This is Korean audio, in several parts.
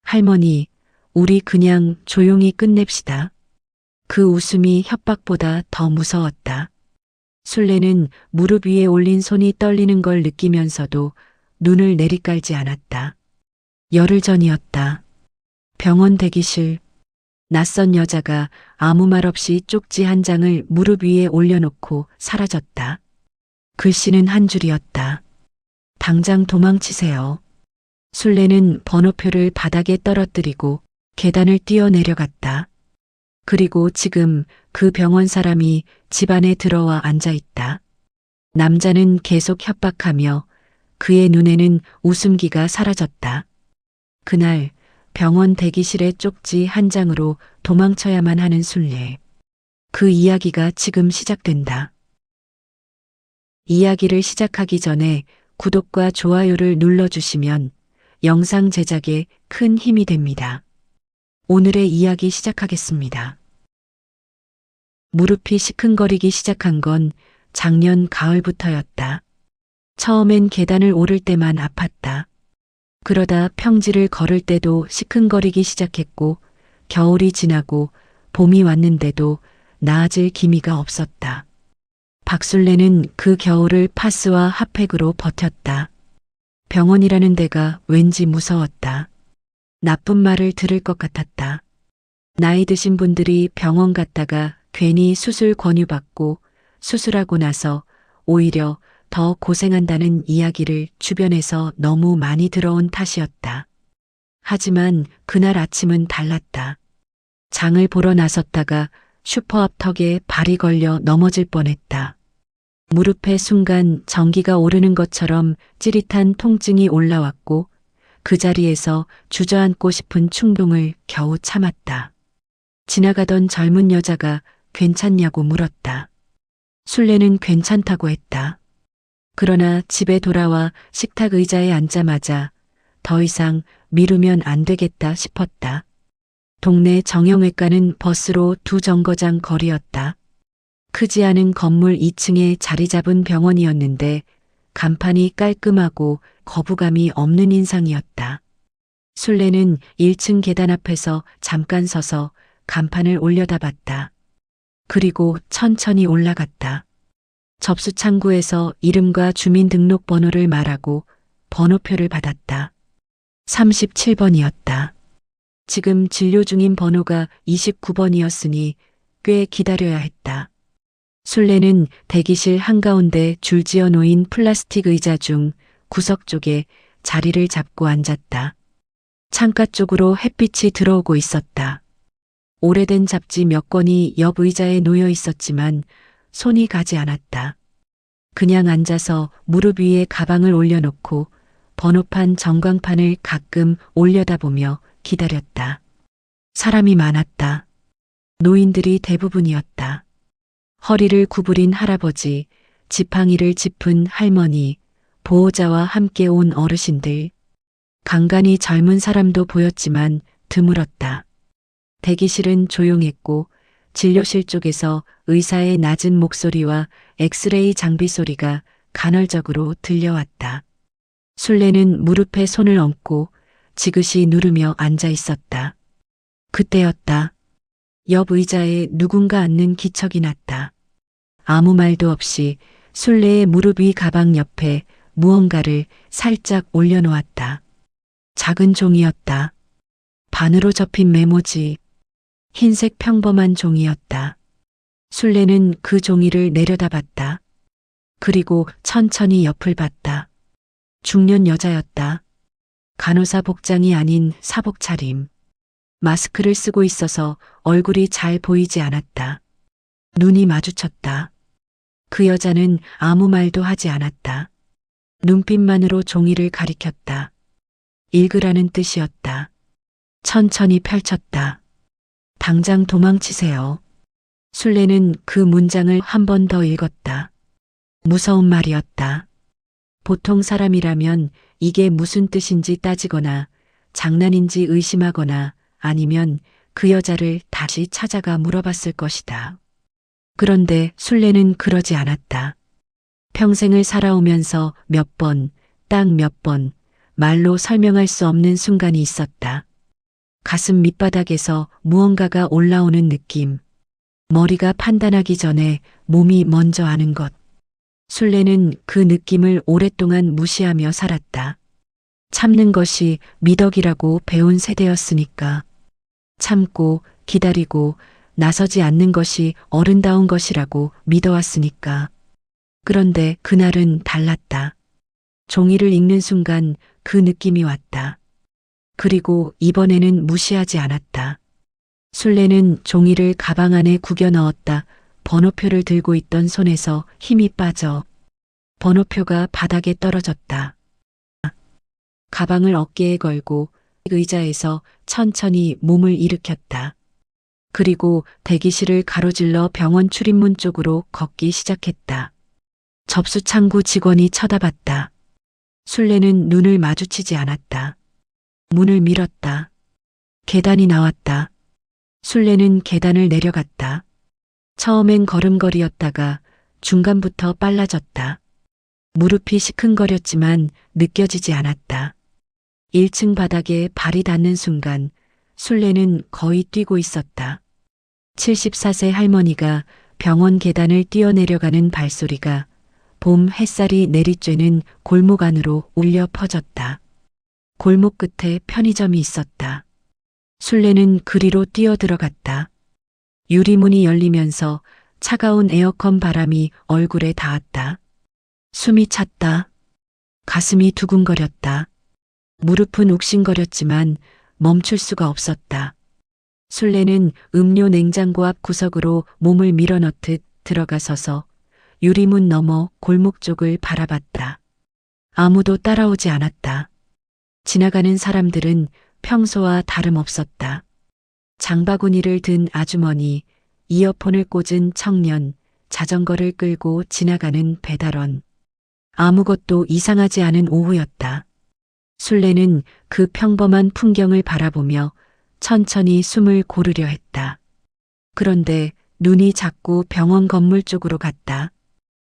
할머니, 우리 그냥 조용히 끝냅시다. 그 웃음이 협박보다 더 무서웠다. 술래는 무릎 위에 올린 손이 떨리는 걸 느끼면서도 눈을 내리깔지 않았다. 열흘 전이었다. 병원 대기실. 낯선 여자가 아무 말 없이 쪽지 한 장을 무릎 위에 올려놓고 사라졌다. 글씨는 한 줄이었다. 당장 도망치세요. 술래는 번호표를 바닥에 떨어뜨리고 계단을 뛰어 내려갔다. 그리고 지금 그 병원 사람이 집 안에 들어와 앉아 있다. 남자는 계속 협박하며 그의 눈에는 웃음기가 사라졌다. 그날 병원 대기실의 쪽지 한 장으로 도망쳐야만 하는 술래. 그 이야기가 지금 시작된다. 이야기를 시작하기 전에 구독과 좋아요를 눌러주시면 영상 제작에 큰 힘이 됩니다. 오늘의 이야기 시작하겠습니다. 무릎이 시큰거리기 시작한 건 작년 가을부터였다. 처음엔 계단을 오를 때만 아팠다. 그러다 평지를 걸을 때도 시큰거리기 시작했고 겨울이 지나고 봄이 왔는데도 나아질 기미가 없었다. 박술래는 그 겨울을 파스와 핫팩으로 버텼다. 병원이라는 데가 왠지 무서웠다. 나쁜 말을 들을 것 같았다. 나이 드신 분들이 병원 갔다가 괜히 수술 권유받고 수술하고 나서 오히려 더 고생한다는 이야기를 주변에서 너무 많이 들어온 탓이었다. 하지만 그날 아침은 달랐다. 장을 보러 나섰다가 슈퍼 앞 턱에 발이 걸려 넘어질 뻔했다. 무릎에 순간 전기가 오르는 것처럼 찌릿한 통증이 올라왔고 그 자리에서 주저앉고 싶은 충동을 겨우 참았다. 지나가던 젊은 여자가 괜찮냐고 물었다. 술래는 괜찮다고 했다. 그러나 집에 돌아와 식탁 의자에 앉자마자 더 이상 미루면 안 되겠다 싶었다. 동네 정형외과는 버스로 2정거장 거리였다. 크지 않은 건물 2층에 자리 잡은 병원이었는데 간판이 깔끔하고 거부감이 없는 인상이었다. 술래는 1층 계단 앞에서 잠깐 서서 간판을 올려다봤다. 그리고 천천히 올라갔다. 접수 창구에서 이름과 주민등록번호를 말하고 번호표를 받았다. 37번이었다. 지금 진료 중인 번호가 29번이었으니 꽤 기다려야 했다. 술래는 대기실 한가운데 줄지어 놓인 플라스틱 의자 중 구석 쪽에 자리를 잡고 앉았다. 창가 쪽으로 햇빛이 들어오고 있었다. 오래된 잡지 몇 권이 옆 의자에 놓여 있었지만 손이 가지 않았다. 그냥 앉아서 무릎 위에 가방을 올려놓고 번호판 전광판을 가끔 올려다보며 기다렸다. 사람이 많았다. 노인들이 대부분이었다. 허리를 구부린 할아버지, 지팡이를 짚은 할머니, 보호자와 함께 온 어르신들. 간간히 젊은 사람도 보였지만 드물었다. 대기실은 조용했고 진료실 쪽에서 의사의 낮은 목소리와 엑스레이 장비 소리가 간헐적으로 들려왔다. 술래는 무릎에 손을 얹고 지그시 누르며 앉아 있었다. 그때였다. 옆 의자에 누군가 앉는 기척이 났다. 아무 말도 없이 술래의 무릎 위 가방 옆에 무언가를 살짝 올려놓았다. 작은 종이였다. 반으로 접힌 메모지. 흰색 평범한 종이였다. 술래는 그 종이를 내려다봤다. 그리고 천천히 옆을 봤다. 중년 여자였다. 간호사 복장이 아닌 사복 차림. 마스크를 쓰고 있어서 얼굴이 잘 보이지 않았다. 눈이 마주쳤다. 그 여자는 아무 말도 하지 않았다. 눈빛만으로 종이를 가리켰다. 읽으라는 뜻이었다. 천천히 펼쳤다. 당장 도망치세요. 술래는 그 문장을 한 번 더 읽었다. 무서운 말이었다. 보통 사람이라면 이게 무슨 뜻인지 따지거나 장난인지 의심하거나 아니면 그 여자를 다시 찾아가 물어봤을 것이다. 그런데 술래는 그러지 않았다. 평생을 살아오면서 몇 번, 딱 몇 번, 말로 설명할 수 없는 순간이 있었다. 가슴 밑바닥에서 무언가가 올라오는 느낌. 머리가 판단하기 전에 몸이 먼저 아는 것. 술래는 그 느낌을 오랫동안 무시하며 살았다. 참는 것이 미덕이라고 배운 세대였으니까. 참고 기다리고 나서지 않는 것이 어른다운 것이라고 믿어왔으니까. 그런데 그날은 달랐다. 종이를 읽는 순간 그 느낌이 왔다. 그리고 이번에는 무시하지 않았다. 술래는 종이를 가방 안에 구겨 넣었다. 번호표를 들고 있던 손에서 힘이 빠져 번호표가 바닥에 떨어졌다. 가방을 어깨에 걸고 의자에서 천천히 몸을 일으켰다. 그리고 대기실을 가로질러 병원 출입문 쪽으로 걷기 시작했다. 접수 창구 직원이 쳐다봤다. 술래는 눈을 마주치지 않았다. 문을 밀었다. 계단이 나왔다. 술래는 계단을 내려갔다. 처음엔 걸음걸이였다가 중간부터 빨라졌다. 무릎이 시큰거렸지만 느껴지지 않았다. 1층 바닥에 발이 닿는 순간 술래는 거의 뛰고 있었다. 74세 할머니가 병원 계단을 뛰어내려가는 발소리가 봄 햇살이 내리쬐는 골목 안으로 울려 퍼졌다. 골목 끝에 편의점이 있었다. 술래는 그리로 뛰어들어갔다. 유리문이 열리면서 차가운 에어컨 바람이 얼굴에 닿았다. 숨이 찼다. 가슴이 두근거렸다. 무릎은 욱신거렸지만 멈출 수가 없었다. 술래는 음료 냉장고 앞 구석으로 몸을 밀어넣듯 들어가 서서 유리문 너머 골목 쪽을 바라봤다. 아무도 따라오지 않았다. 지나가는 사람들은 평소와 다름없었다. 장바구니를 든 아주머니, 이어폰을 꽂은 청년, 자전거를 끌고 지나가는 배달원. 아무것도 이상하지 않은 오후였다. 술래는 그 평범한 풍경을 바라보며 천천히 숨을 고르려 했다. 그런데 눈이 자꾸 병원 건물 쪽으로 갔다.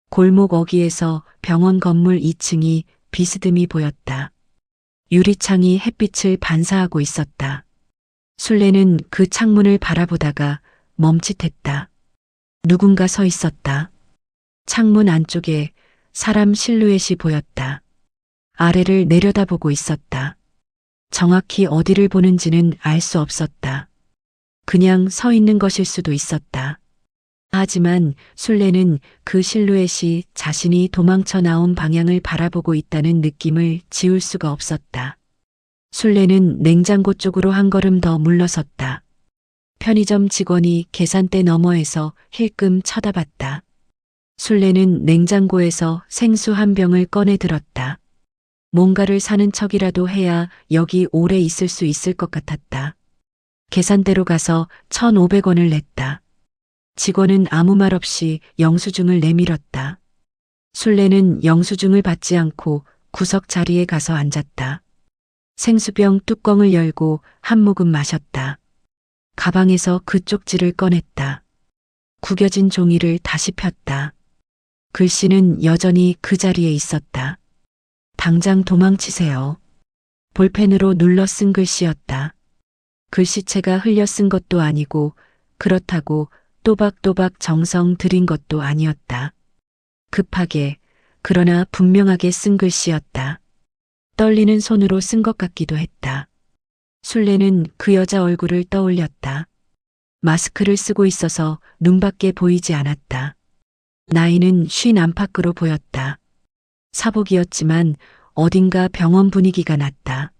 골목 어귀에서 병원 건물 2층이 비스듬히 보였다. 유리창이 햇빛을 반사하고 있었다. 술래는 그 창문을 바라보다가 멈칫했다. 누군가 서 있었다. 창문 안쪽에 사람 실루엣이 보였다. 아래를 내려다보고 있었다. 정확히 어디를 보는지는 알 수 없었다. 그냥 서 있는 것일 수도 있었다. 하지만 술래는 그 실루엣이 자신이 도망쳐 나온 방향을 바라보고 있다는 느낌을 지울 수가 없었다. 술래는 냉장고 쪽으로 한 걸음 더 물러섰다. 편의점 직원이 계산대 너머에서 힐끔 쳐다봤다. 술래는 냉장고에서 생수 한 병을 꺼내 들었다. 뭔가를 사는 척이라도 해야 여기 오래 있을 수 있을 것 같았다. 계산대로 가서 1,500원을 냈다. 직원은 아무 말 없이 영수증을 내밀었다. 술래는 영수증을 받지 않고 구석 자리에 가서 앉았다. 생수병 뚜껑을 열고 한 모금 마셨다. 가방에서 그 쪽지를 꺼냈다. 구겨진 종이를 다시 폈다. 글씨는 여전히 그 자리에 있었다. 당장 도망치세요. 볼펜으로 눌러 쓴 글씨였다. 글씨체가 흘려 쓴 것도 아니고 그렇다고 또박또박 정성 들인 것도 아니었다. 급하게 그러나 분명하게 쓴 글씨였다. 떨리는 손으로 쓴 것 같기도 했다. 술래는 그 여자 얼굴을 떠올렸다. 마스크를 쓰고 있어서 눈밖에 보이지 않았다. 나이는 50 안팎으로 보였다. 사복이었지만 어딘가 병원 분위기가 났다.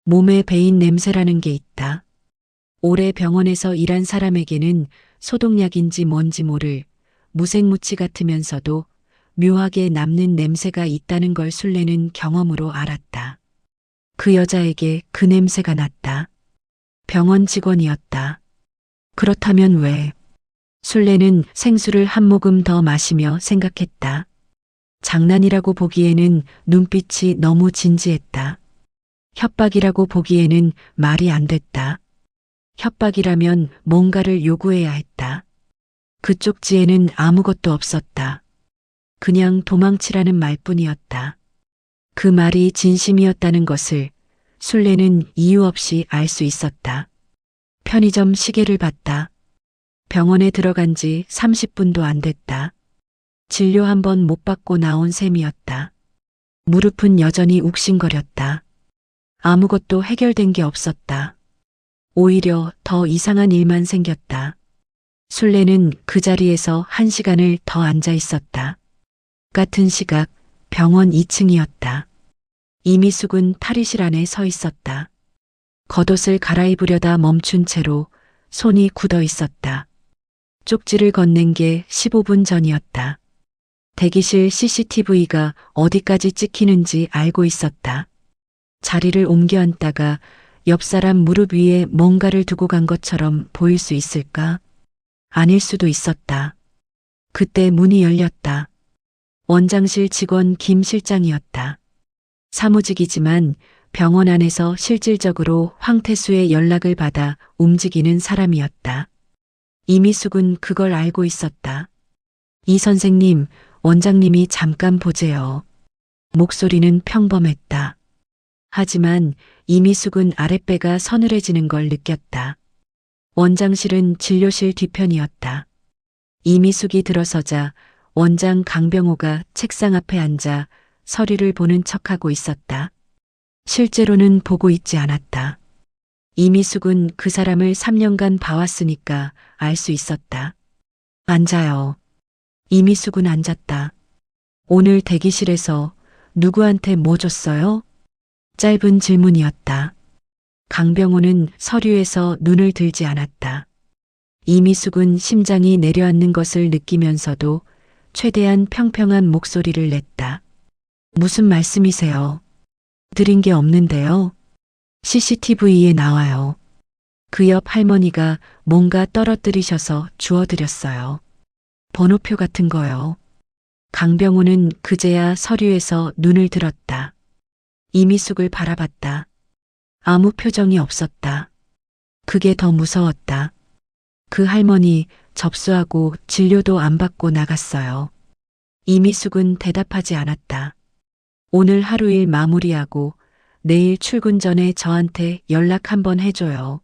몸에 배인 냄새라는 게 있다. 오래 병원에서 일한 사람에게는 소독약인지 뭔지 모를 무색무취 같으면서도 묘하게 남는 냄새가 있다는 걸 술래는 경험으로 알았다. 그 여자에게 그 냄새가 났다. 병원 직원이었다. 그렇다면 왜? 술래는 생수를 한 모금 더 마시며 생각했다. 장난이라고 보기에는 눈빛이 너무 진지했다. 협박이라고 보기에는 말이 안 됐다. 협박이라면 뭔가를 요구해야 했다. 그 쪽지에는 아무것도 없었다. 그냥 도망치라는 말뿐이었다. 그 말이 진심이었다는 것을 술래는 이유 없이 알 수 있었다. 편의점 시계를 봤다. 병원에 들어간 지 30분도 안 됐다. 진료 한 번 못 받고 나온 셈이었다. 무릎은 여전히 욱신거렸다. 아무것도 해결된 게 없었다. 오히려 더 이상한 일만 생겼다. 술래는 그 자리에서 1시간을 더 앉아 있었다. 같은 시각 병원 2층이었다. 이미숙은 탈의실 안에 서 있었다. 겉옷을 갈아입으려다 멈춘 채로 손이 굳어 있었다. 쪽지를 건넨 게 15분 전이었다. 대기실 CCTV가 어디까지 찍히는지 알고 있었다. 자리를 옮겨 앉다가 옆 사람 무릎 위에 뭔가를 두고 간 것처럼 보일 수 있을까? 아닐 수도 있었다. 그때 문이 열렸다. 원장실 직원 김 실장이었다. 사무직이지만 병원 안에서 실질적으로 황태수의 연락을 받아 움직이는 사람이었다. 이미숙은 그걸 알고 있었다. 이 선생님, 원장님이 잠깐 보재요. 목소리는 평범했다. 하지만 이미숙은 아랫배가 서늘해지는 걸 느꼈다. 원장실은 진료실 뒤편이었다. 이미숙이 들어서자 원장 강병호가 책상 앞에 앉아 서류를 보는 척하고 있었다. 실제로는 보고 있지 않았다. 이미숙은 그 사람을 3년간 봐왔으니까 알 수 있었다. 앉아요. 이미숙은 앉았다. 오늘 대기실에서 누구한테 뭐 줬어요? 짧은 질문이었다. 강병호는 서류에서 눈을 들지 않았다. 이미숙은 심장이 내려앉는 것을 느끼면서도 최대한 평평한 목소리를 냈다. 무슨 말씀이세요? 드린 게 없는데요. CCTV에 나와요. 그 옆 할머니가 뭔가 떨어뜨리셔서 주워드렸어요. 번호표 같은 거요. 강병호는 그제야 서류에서 눈을 들었다. 이미숙을 바라봤다. 아무 표정이 없었다. 그게 더 무서웠다. 그 할머니 접수하고 진료도 안 받고 나갔어요. 이미숙은 대답하지 않았다. 오늘 하루 일 마무리하고 내일 출근 전에 저한테 연락 한번 해줘요.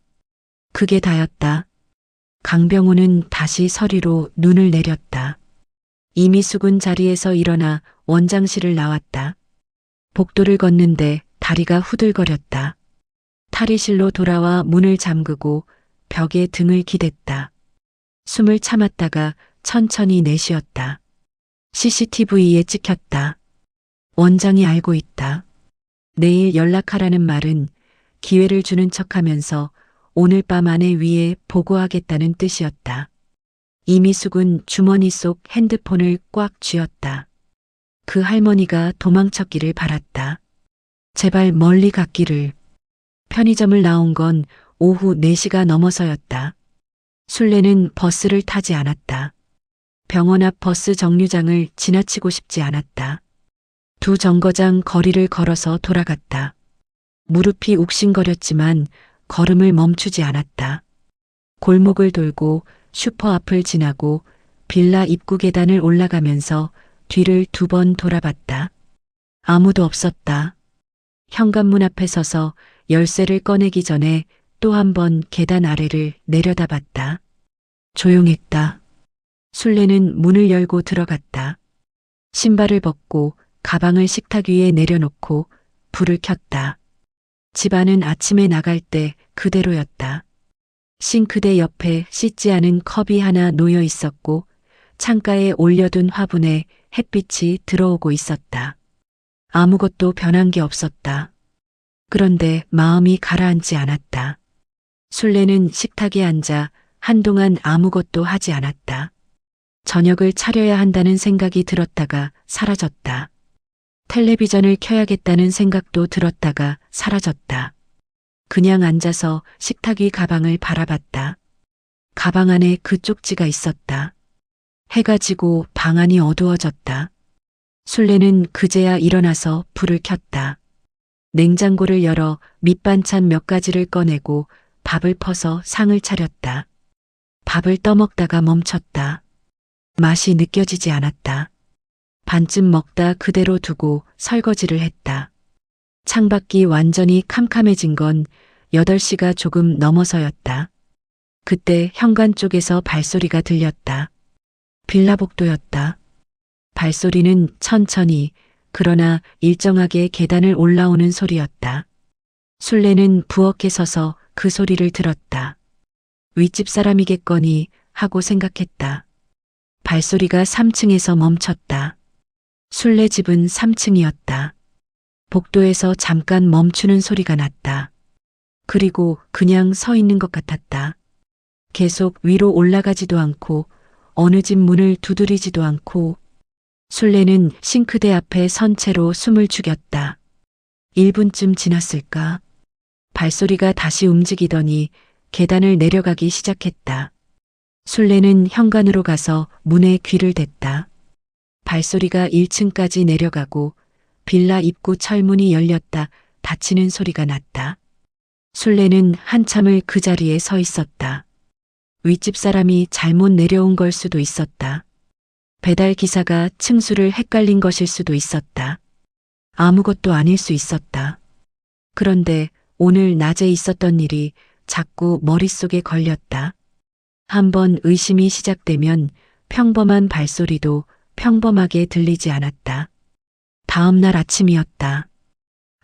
그게 다였다. 강병호는 다시 서류로 눈을 내렸다. 이미숙은 자리에서 일어나 원장실을 나왔다. 복도를 걷는데 다리가 후들거렸다. 탈의실로 돌아와 문을 잠그고 벽에 등을 기댔다. 숨을 참았다가 천천히 내쉬었다. CCTV에 찍혔다. 원장이 알고 있다. 내일 연락하라는 말은 기회를 주는 척하면서 오늘 밤 안에 위에 보고하겠다는 뜻이었다. 이미숙은 주머니 속 핸드폰을 꽉 쥐었다. 그 할머니가 도망쳤기를 바랐다. 제발 멀리 갔기를. 편의점을 나온 건 오후 4시가 넘어서였다. 술래는 버스를 타지 않았다. 병원 앞 버스 정류장을 지나치고 싶지 않았다. 두 정거장 거리를 걸어서 돌아갔다. 무릎이 욱신거렸지만 걸음을 멈추지 않았다. 골목을 돌고 슈퍼 앞을 지나고 빌라 입구 계단을 올라가면서 뒤를 2번 돌아봤다. 아무도 없었다. 현관문 앞에 서서 열쇠를 꺼내기 전에 또 한 번 계단 아래를 내려다봤다. 조용했다. 술래는 문을 열고 들어갔다. 신발을 벗고 가방을 식탁 위에 내려놓고 불을 켰다. 집안은 아침에 나갈 때 그대로였다. 싱크대 옆에 씻지 않은 컵이 하나 놓여 있었고 창가에 올려둔 화분에 햇빛이 들어오고 있었다. 아무것도 변한 게 없었다. 그런데 마음이 가라앉지 않았다. 술래는 식탁에 앉아 한동안 아무것도 하지 않았다. 저녁을 차려야 한다는 생각이 들었다가 사라졌다. 텔레비전을 켜야겠다는 생각도 들었다가 사라졌다. 그냥 앉아서 식탁 위 가방을 바라봤다. 가방 안에 그 쪽지가 있었다. 해가 지고 방 안이 어두워졌다. 술래는 그제야 일어나서 불을 켰다. 냉장고를 열어 밑반찬 몇 가지를 꺼내고 밥을 퍼서 상을 차렸다. 밥을 떠먹다가 멈췄다. 맛이 느껴지지 않았다. 반쯤 먹다 그대로 두고 설거지를 했다. 창밖이 완전히 캄캄해진 건 8시가 조금 넘어서였다. 그때 현관 쪽에서 발소리가 들렸다. 빌라복도였다. 발소리는 천천히 그러나 일정하게 계단을 올라오는 소리였다. 술래는 부엌에 서서 그 소리를 들었다. 윗집 사람이겠거니 하고 생각했다. 발소리가 3층에서 멈췄다. 술래 집은 3층이었다. 복도에서 잠깐 멈추는 소리가 났다. 그리고 그냥 서 있는 것 같았다. 계속 위로 올라가지도 않고 어느 집 문을 두드리지도 않고 술래는 싱크대 앞에 선 채로 숨을 죽였다. 1분쯤 지났을까? 발소리가 다시 움직이더니 계단을 내려가기 시작했다. 술래는 현관으로 가서 문에 귀를 댔다. 발소리가 1층까지 내려가고 빌라 입구 철문이 열렸다 닫히는 소리가 났다. 술래는 한참을 그 자리에 서 있었다. 윗집 사람이 잘못 내려온 걸 수도 있었다. 배달 기사가 층수를 헷갈린 것일 수도 있었다. 아무것도 아닐 수 있었다. 그런데 오늘 낮에 있었던 일이 자꾸 머릿속에 걸렸다. 한번 의심이 시작되면 평범한 발소리도 평범하게 들리지 않았다. 다음 날 아침이었다.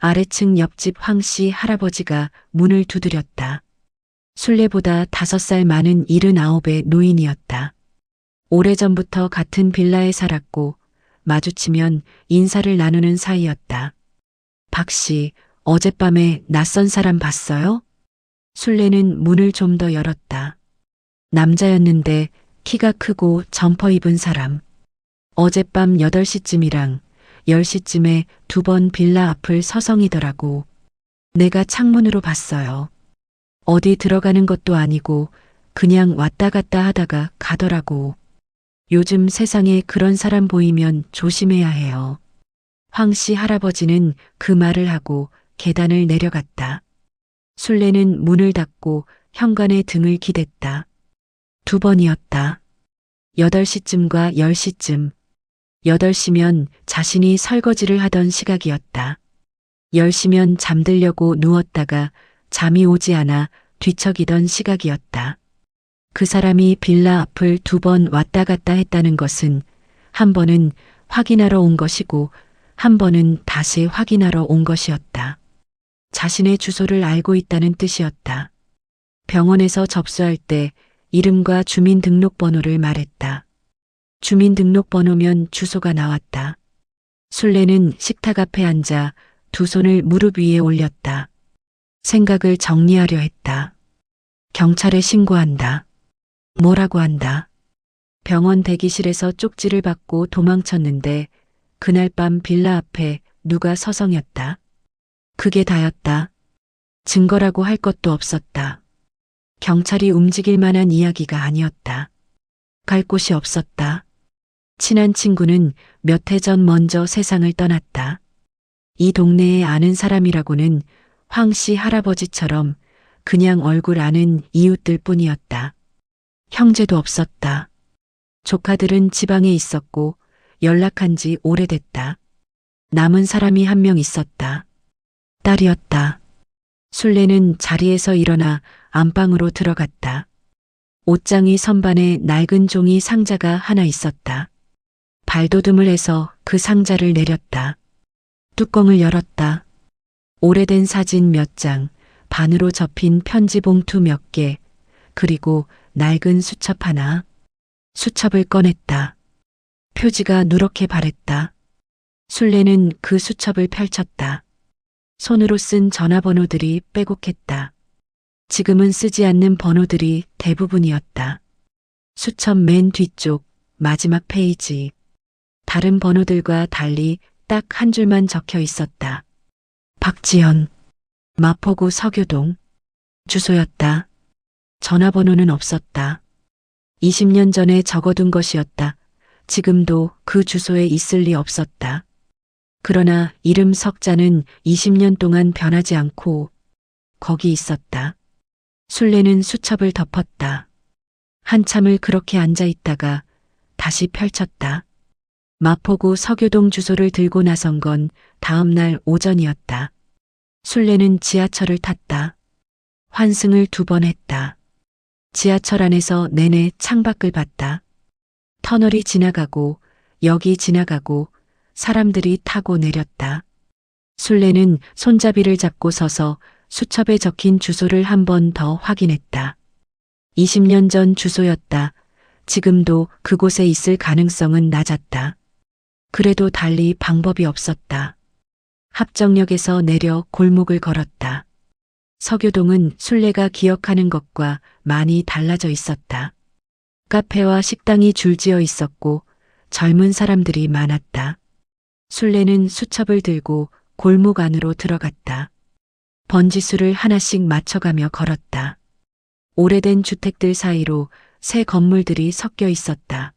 아래층 옆집 황씨 할아버지가 문을 두드렸다. 술래보다 5살 많은 79의 노인이었다. 오래전부터 같은 빌라에 살았고 마주치면 인사를 나누는 사이였다. 박씨, 어젯밤에 낯선 사람 봤어요? 술래는 문을 좀 더 열었다. 남자였는데 키가 크고 점퍼 입은 사람. 어젯밤 8시쯤이랑 10시쯤에 2번 빌라 앞을 서성이더라고. 내가 창문으로 봤어요. 어디 들어가는 것도 아니고 그냥 왔다 갔다 하다가 가더라고. 요즘 세상에 그런 사람 보이면 조심해야 해요. 황씨 할아버지는 그 말을 하고 계단을 내려갔다. 술래는 문을 닫고 현관에 등을 기댔다. 2번이었다. 8시쯤과 10시쯤. 8시면 자신이 설거지를 하던 시각이었다. 10시면 잠들려고 누웠다가 잠이 오지 않아 뒤척이던 시각이었다. 그 사람이 빌라 앞을 2번 왔다 갔다 했다는 것은 한 번은 확인하러 온 것이고 한 번은 다시 확인하러 온 것이었다. 자신의 주소를 알고 있다는 뜻이었다. 병원에서 접수할 때 이름과 주민등록번호를 말했다. 주민등록번호면 주소가 나왔다. 술래는 식탁 앞에 앉아 2손을 무릎 위에 올렸다. 생각을 정리하려 했다. 경찰에 신고한다. 뭐라고 한다. 병원 대기실에서 쪽지를 받고 도망쳤는데 그날 밤 빌라 앞에 누가 서성였다. 그게 다였다. 증거라고 할 것도 없었다. 경찰이 움직일 만한 이야기가 아니었다. 갈 곳이 없었다. 친한 친구는 몇 해 전 먼저 세상을 떠났다. 이 동네에 아는 사람이라고는 황씨 할아버지처럼 그냥 얼굴 아는 이웃들 뿐이었다. 형제도 없었다. 조카들은 지방에 있었고 연락한 지 오래됐다. 남은 사람이 한 명 있었다. 딸이었다. 술래는 자리에서 일어나 안방으로 들어갔다. 옷장이 선반에 낡은 종이 상자가 하나 있었다. 발돋움을 해서 그 상자를 내렸다. 뚜껑을 열었다. 오래된 사진 몇 장, 반으로 접힌 편지 봉투 몇 개, 그리고 낡은 수첩 하나. 수첩을 꺼냈다. 표지가 누렇게 바랬다. 술래는 그 수첩을 펼쳤다. 손으로 쓴 전화번호들이 빼곡했다. 지금은 쓰지 않는 번호들이 대부분이었다. 수첩 맨 뒤쪽 마지막 페이지. 다른 번호들과 달리 딱 한 줄만 적혀 있었다. 박지연, 마포구 서교동. 주소였다. 전화번호는 없었다. 20년 전에 적어둔 것이었다. 지금도 그 주소에 있을 리 없었다. 그러나 이름 석자는 20년 동안 변하지 않고 거기 있었다. 술래는 수첩을 덮었다. 한참을 그렇게 앉아 있다가 다시 펼쳤다. 마포구 서교동 주소를 들고 나선 건 다음 날 오전이었다. 술래는 지하철을 탔다. 환승을 2번 했다. 지하철 안에서 내내 창밖을 봤다. 터널이 지나가고 역이 지나가고 사람들이 타고 내렸다. 술래는 손잡이를 잡고 서서 수첩에 적힌 주소를 한 번 더 확인했다. 20년 전 주소였다. 지금도 그곳에 있을 가능성은 낮았다. 그래도 달리 방법이 없었다. 합정역에서 내려 골목을 걸었다. 서교동은 술래가 기억하는 것과 많이 달라져 있었다. 카페와 식당이 줄지어 있었고 젊은 사람들이 많았다. 술래는 수첩을 들고 골목 안으로 들어갔다. 번지수를 하나씩 맞춰가며 걸었다. 오래된 주택들 사이로 새 건물들이 섞여 있었다.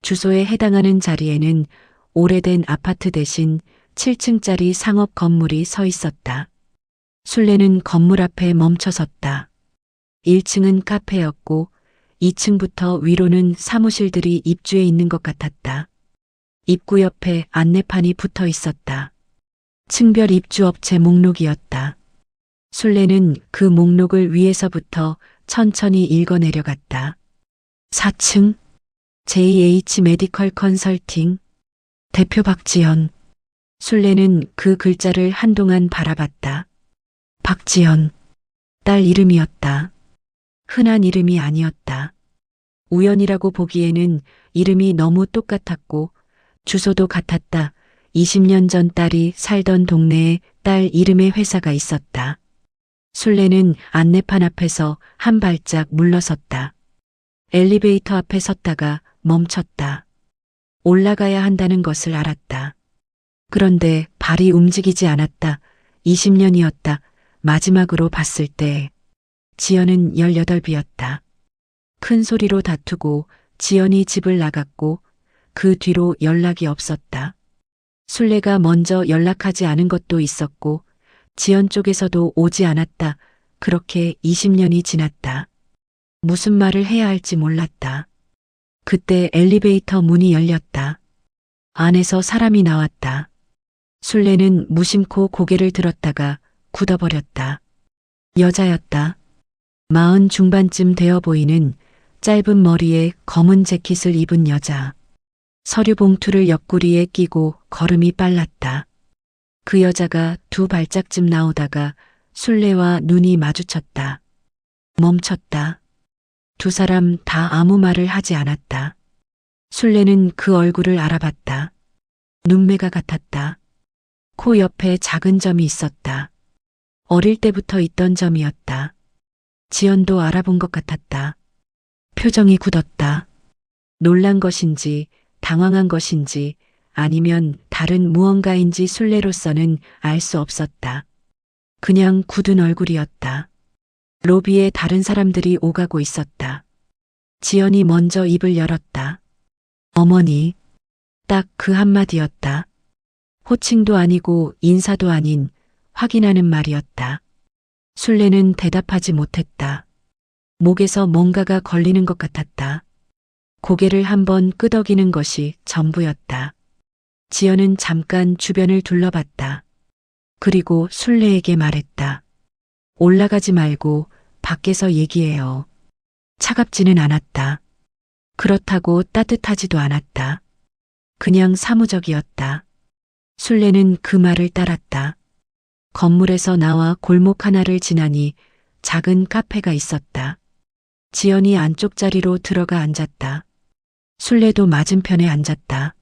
주소에 해당하는 자리에는 오래된 아파트 대신 7층짜리 상업 건물이 서 있었다. 술래는 건물 앞에 멈춰섰다. 1층은 카페였고 2층부터 위로는 사무실들이 입주해 있는 것 같았다. 입구 옆에 안내판이 붙어 있었다. 층별 입주업체 목록이었다. 술래는 그 목록을 위에서부터 천천히 읽어 내려갔다. 4층 JH 메디컬 컨설팅 대표 박지연. 술래는 그 글자를 한동안 바라봤다. 박지연. 딸 이름이었다. 흔한 이름이 아니었다. 우연이라고 보기에는 이름이 너무 똑같았고 주소도 같았다. 20년 전 딸이 살던 동네에 딸 이름의 회사가 있었다. 술래는 안내판 앞에서 한 발짝 물러섰다. 엘리베이터 앞에 섰다가 멈췄다. 올라가야 한다는 것을 알았다. 그런데 발이 움직이지 않았다. 20년이었다. 마지막으로 봤을 때 지연은 18이었다. 큰 소리로 다투고 지연이 집을 나갔고 그 뒤로 연락이 없었다. 술래가 먼저 연락하지 않은 것도 있었고 지연 쪽에서도 오지 않았다. 그렇게 20년이 지났다. 무슨 말을 해야 할지 몰랐다. 그때 엘리베이터 문이 열렸다. 안에서 사람이 나왔다. 술래는 무심코 고개를 들었다가 굳어버렸다. 여자였다. 40 중반쯤 되어 보이는 짧은 머리에 검은 재킷을 입은 여자. 서류 봉투를 옆구리에 끼고 걸음이 빨랐다. 그 여자가 2발짝쯤 나오다가 술래와 눈이 마주쳤다. 멈췄다. 2 사람 다 아무 말을 하지 않았다. 술래는 그 얼굴을 알아봤다. 눈매가 같았다. 코 옆에 작은 점이 있었다. 어릴 때부터 있던 점이었다. 지연도 알아본 것 같았다. 표정이 굳었다. 놀란 것인지 당황한 것인지 아니면 다른 무언가인지 술래로서는 알 수 없었다. 그냥 굳은 얼굴이었다. 로비에 다른 사람들이 오가고 있었다. 지연이 먼저 입을 열었다. 어머니. 딱 그 한마디였다. 호칭도 아니고 인사도 아닌 확인하는 말이었다. 술래는 대답하지 못했다. 목에서 뭔가가 걸리는 것 같았다. 고개를 한번 끄덕이는 것이 전부였다. 지연은 잠깐 주변을 둘러봤다. 그리고 술래에게 말했다. 올라가지 말고 밖에서 얘기해요. 차갑지는 않았다. 그렇다고 따뜻하지도 않았다. 그냥 사무적이었다. 술래는 그 말을 따랐다. 건물에서 나와 골목 하나를 지나니 작은 카페가 있었다. 지연이 안쪽 자리로 들어가 앉았다. 술래도 맞은편에 앉았다.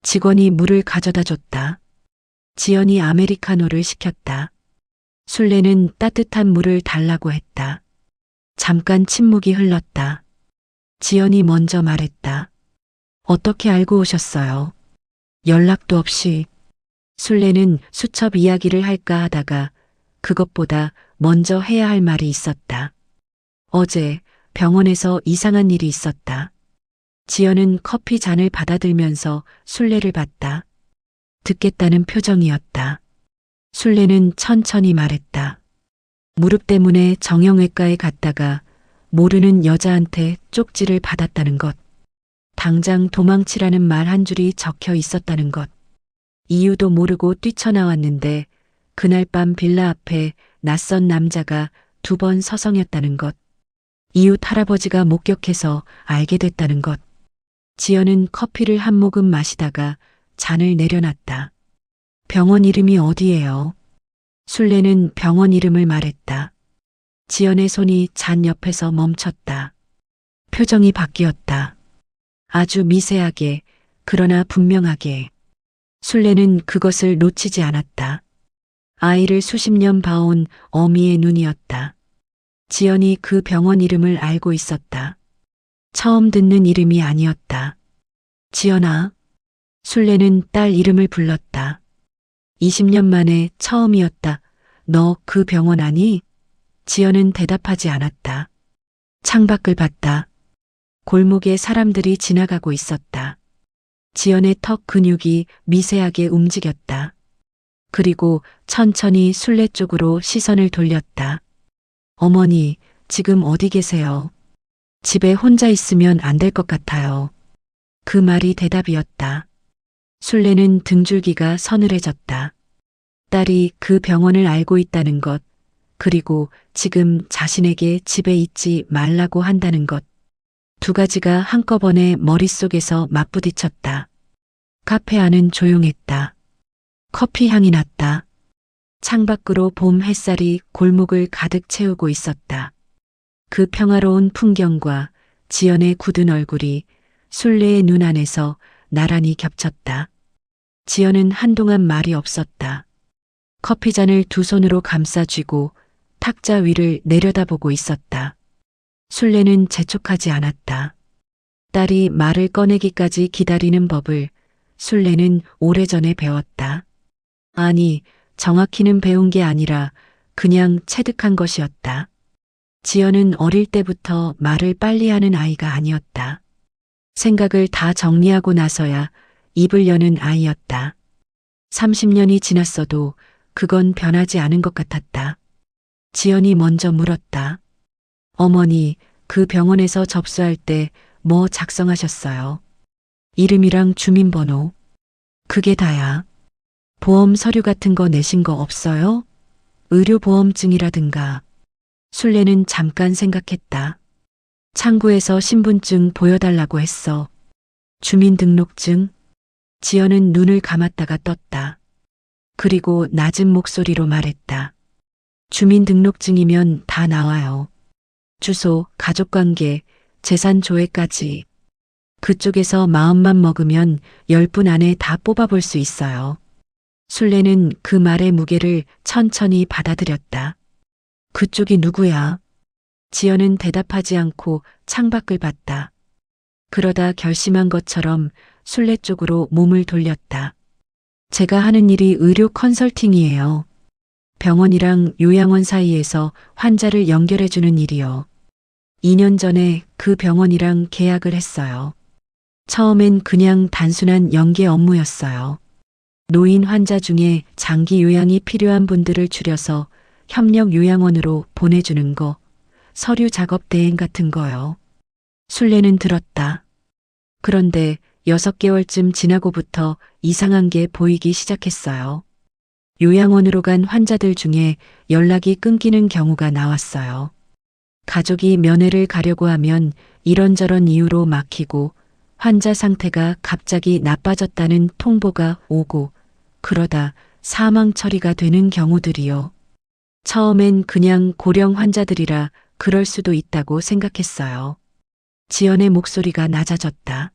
직원이 물을 가져다 줬다. 지연이 아메리카노를 시켰다. 술래는 따뜻한 물을 달라고 했다. 잠깐 침묵이 흘렀다. 지연이 먼저 말했다. 어떻게 알고 오셨어요? 연락도 없이. 술래는 수첩 이야기를 할까 하다가 그것보다 먼저 해야 할 말이 있었다. 어제 병원에서 이상한 일이 있었다. 지연은 커피 잔을 받아들면서 술래를 봤다. 듣겠다는 표정이었다. 술래는 천천히 말했다. 무릎 때문에 정형외과에 갔다가 모르는 여자한테 쪽지를 받았다는 것. 당장 도망치라는 말 한 줄이 적혀 있었다는 것. 이유도 모르고 뛰쳐나왔는데 그날 밤 빌라 앞에 낯선 남자가 2번 서성였다는 것. 이웃 할아버지가 목격해서 알게 됐다는 것. 지연은 커피를 한 모금 마시다가 잔을 내려놨다. 병원 이름이 어디예요? 술래는 병원 이름을 말했다. 지연의 손이 잔 옆에서 멈췄다. 표정이 바뀌었다. 아주 미세하게, 그러나 분명하게. 술래는 그것을 놓치지 않았다. 아이를 수십 년 봐온 어미의 눈이었다. 지연이 그 병원 이름을 알고 있었다. 처음 듣는 이름이 아니었다. 지연아. 술래는 딸 이름을 불렀다. 20년 만에 처음이었다. 너 그 병원 아니? 지연은 대답하지 않았다. 창밖을 봤다. 골목에 사람들이 지나가고 있었다. 지연의 턱 근육이 미세하게 움직였다. 그리고 천천히 술래 쪽으로 시선을 돌렸다. 어머니, 지금 어디 계세요? 집에 혼자 있으면 안 될 것 같아요. 그 말이 대답이었다. 술래는 등줄기가 서늘해졌다. 딸이 그 병원을 알고 있다는 것, 그리고 지금 자신에게 집에 있지 말라고 한다는 것. 2가지가 한꺼번에 머릿속에서 맞부딪혔다. 카페 안은 조용했다. 커피 향이 났다. 창밖으로 봄 햇살이 골목을 가득 채우고 있었다. 그 평화로운 풍경과 지연의 굳은 얼굴이 술래의 눈 안에서 나란히 겹쳤다. 지연은 한동안 말이 없었다. 커피잔을 2 손으로 감싸쥐고 탁자 위를 내려다보고 있었다. 술래는 재촉하지 않았다. 딸이 말을 꺼내기까지 기다리는 법을 술래는 오래전에 배웠다. 아니, 정확히는 배운 게 아니라 그냥 체득한 것이었다. 지연은 어릴 때부터 말을 빨리 하는 아이가 아니었다. 생각을 다 정리하고 나서야 입을 여는 아이였다. 30년이 지났어도 그건 변하지 않은 것 같았다. 지연이 먼저 물었다. 어머니, 그 병원에서 접수할 때 뭐 작성하셨어요? 이름이랑 주민번호. 그게 다야. 보험 서류 같은 거 내신 거 없어요? 의료보험증이라든가. 술래는 잠깐 생각했다. 창구에서 신분증 보여달라고 했어. 주민등록증? 지연은 눈을 감았다가 떴다. 그리고 낮은 목소리로 말했다. 주민등록증이면 다 나와요. 주소, 가족관계, 재산 조회까지. 그쪽에서 마음만 먹으면 10분 안에 다 뽑아볼 수 있어요. 술래는 그 말의 무게를 천천히 받아들였다. 그쪽이 누구야? 지연은 대답하지 않고 창밖을 봤다. 그러다 결심한 것처럼 술래 쪽으로 몸을 돌렸다. 제가 하는 일이 의료 컨설팅이에요. 병원이랑 요양원 사이에서 환자를 연결해주는 일이요. 2년 전에 그 병원이랑 계약을 했어요. 처음엔 그냥 단순한 연계 업무였어요. 노인 환자 중에 장기 요양이 필요한 분들을 줄여서 협력 요양원으로 보내주는 거, 서류 작업 대행 같은 거요. 술래는 들었다. 그런데 6개월쯤 지나고부터 이상한 게 보이기 시작했어요. 요양원으로 간 환자들 중에 연락이 끊기는 경우가 나왔어요. 가족이 면회를 가려고 하면 이런저런 이유로 막히고 환자 상태가 갑자기 나빠졌다는 통보가 오고 그러다 사망 처리가 되는 경우들이요. 처음엔 그냥 고령 환자들이라 그럴 수도 있다고 생각했어요. 지연의 목소리가 낮아졌다.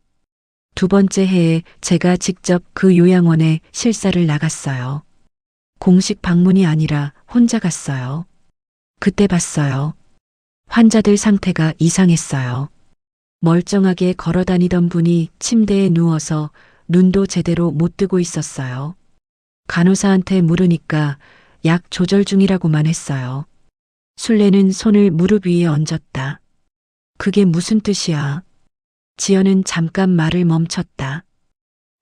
2번째 해에 제가 직접 그 요양원에 실사를 나갔어요. 공식 방문이 아니라 혼자 갔어요. 그때 봤어요. 환자들 상태가 이상했어요. 멀쩡하게 걸어 다니던 분이 침대에 누워서 눈도 제대로 못 뜨고 있었어요. 간호사한테 물으니까 약 조절 중이라고만 했어요. 술래는 손을 무릎 위에 얹었다. 그게 무슨 뜻이야? 지연은 잠깐 말을 멈췄다.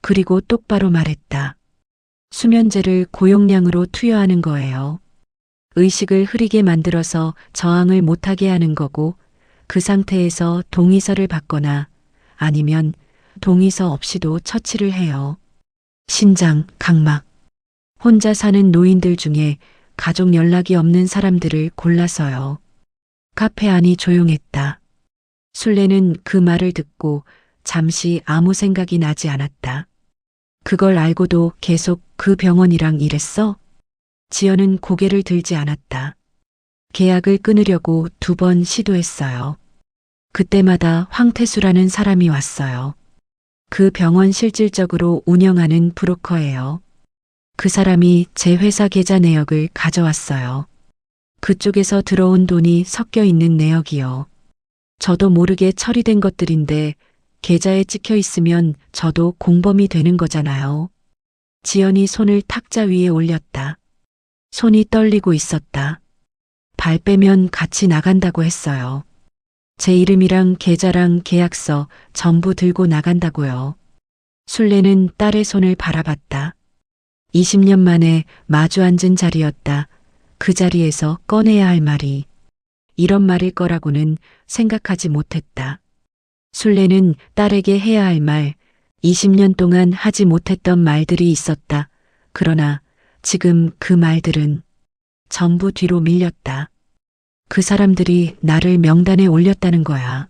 그리고 똑바로 말했다. 수면제를 고용량으로 투여하는 거예요. 의식을 흐리게 만들어서 저항을 못하게 하는 거고 그 상태에서 동의서를 받거나 아니면 동의서 없이도 처치를 해요. 신장, 각막, 혼자 사는 노인들 중에 가족 연락이 없는 사람들을 골라서요. 카페 안이 조용했다. 술래는 그 말을 듣고 잠시 아무 생각이 나지 않았다. 그걸 알고도 계속 그 병원이랑 일했어? 지연은 고개를 들지 않았다. 계약을 끊으려고 2번 시도했어요. 그때마다 황태수라는 사람이 왔어요. 그 병원 실질적으로 운영하는 브로커예요. 그 사람이 제 회사 계좌 내역을 가져왔어요. 그쪽에서 들어온 돈이 섞여 있는 내역이요. 저도 모르게 처리된 것들인데 계좌에 찍혀 있으면 저도 공범이 되는 거잖아요. 지연이 손을 탁자 위에 올렸다. 손이 떨리고 있었다. 발 빼면 같이 나간다고 했어요. 제 이름이랑 계좌랑 계약서 전부 들고 나간다고요. 술래는 딸의 손을 바라봤다. 20년 만에 마주 앉은 자리였다. 그 자리에서 꺼내야 할 말이 이런 말일 거라고는 생각하지 못했다. 술래는 딸에게 해야 할 말, 20년 동안 하지 못했던 말들이 있었다. 그러나 지금 그 말들은 전부 뒤로 밀렸다. 그 사람들이 나를 명단에 올렸다는 거야.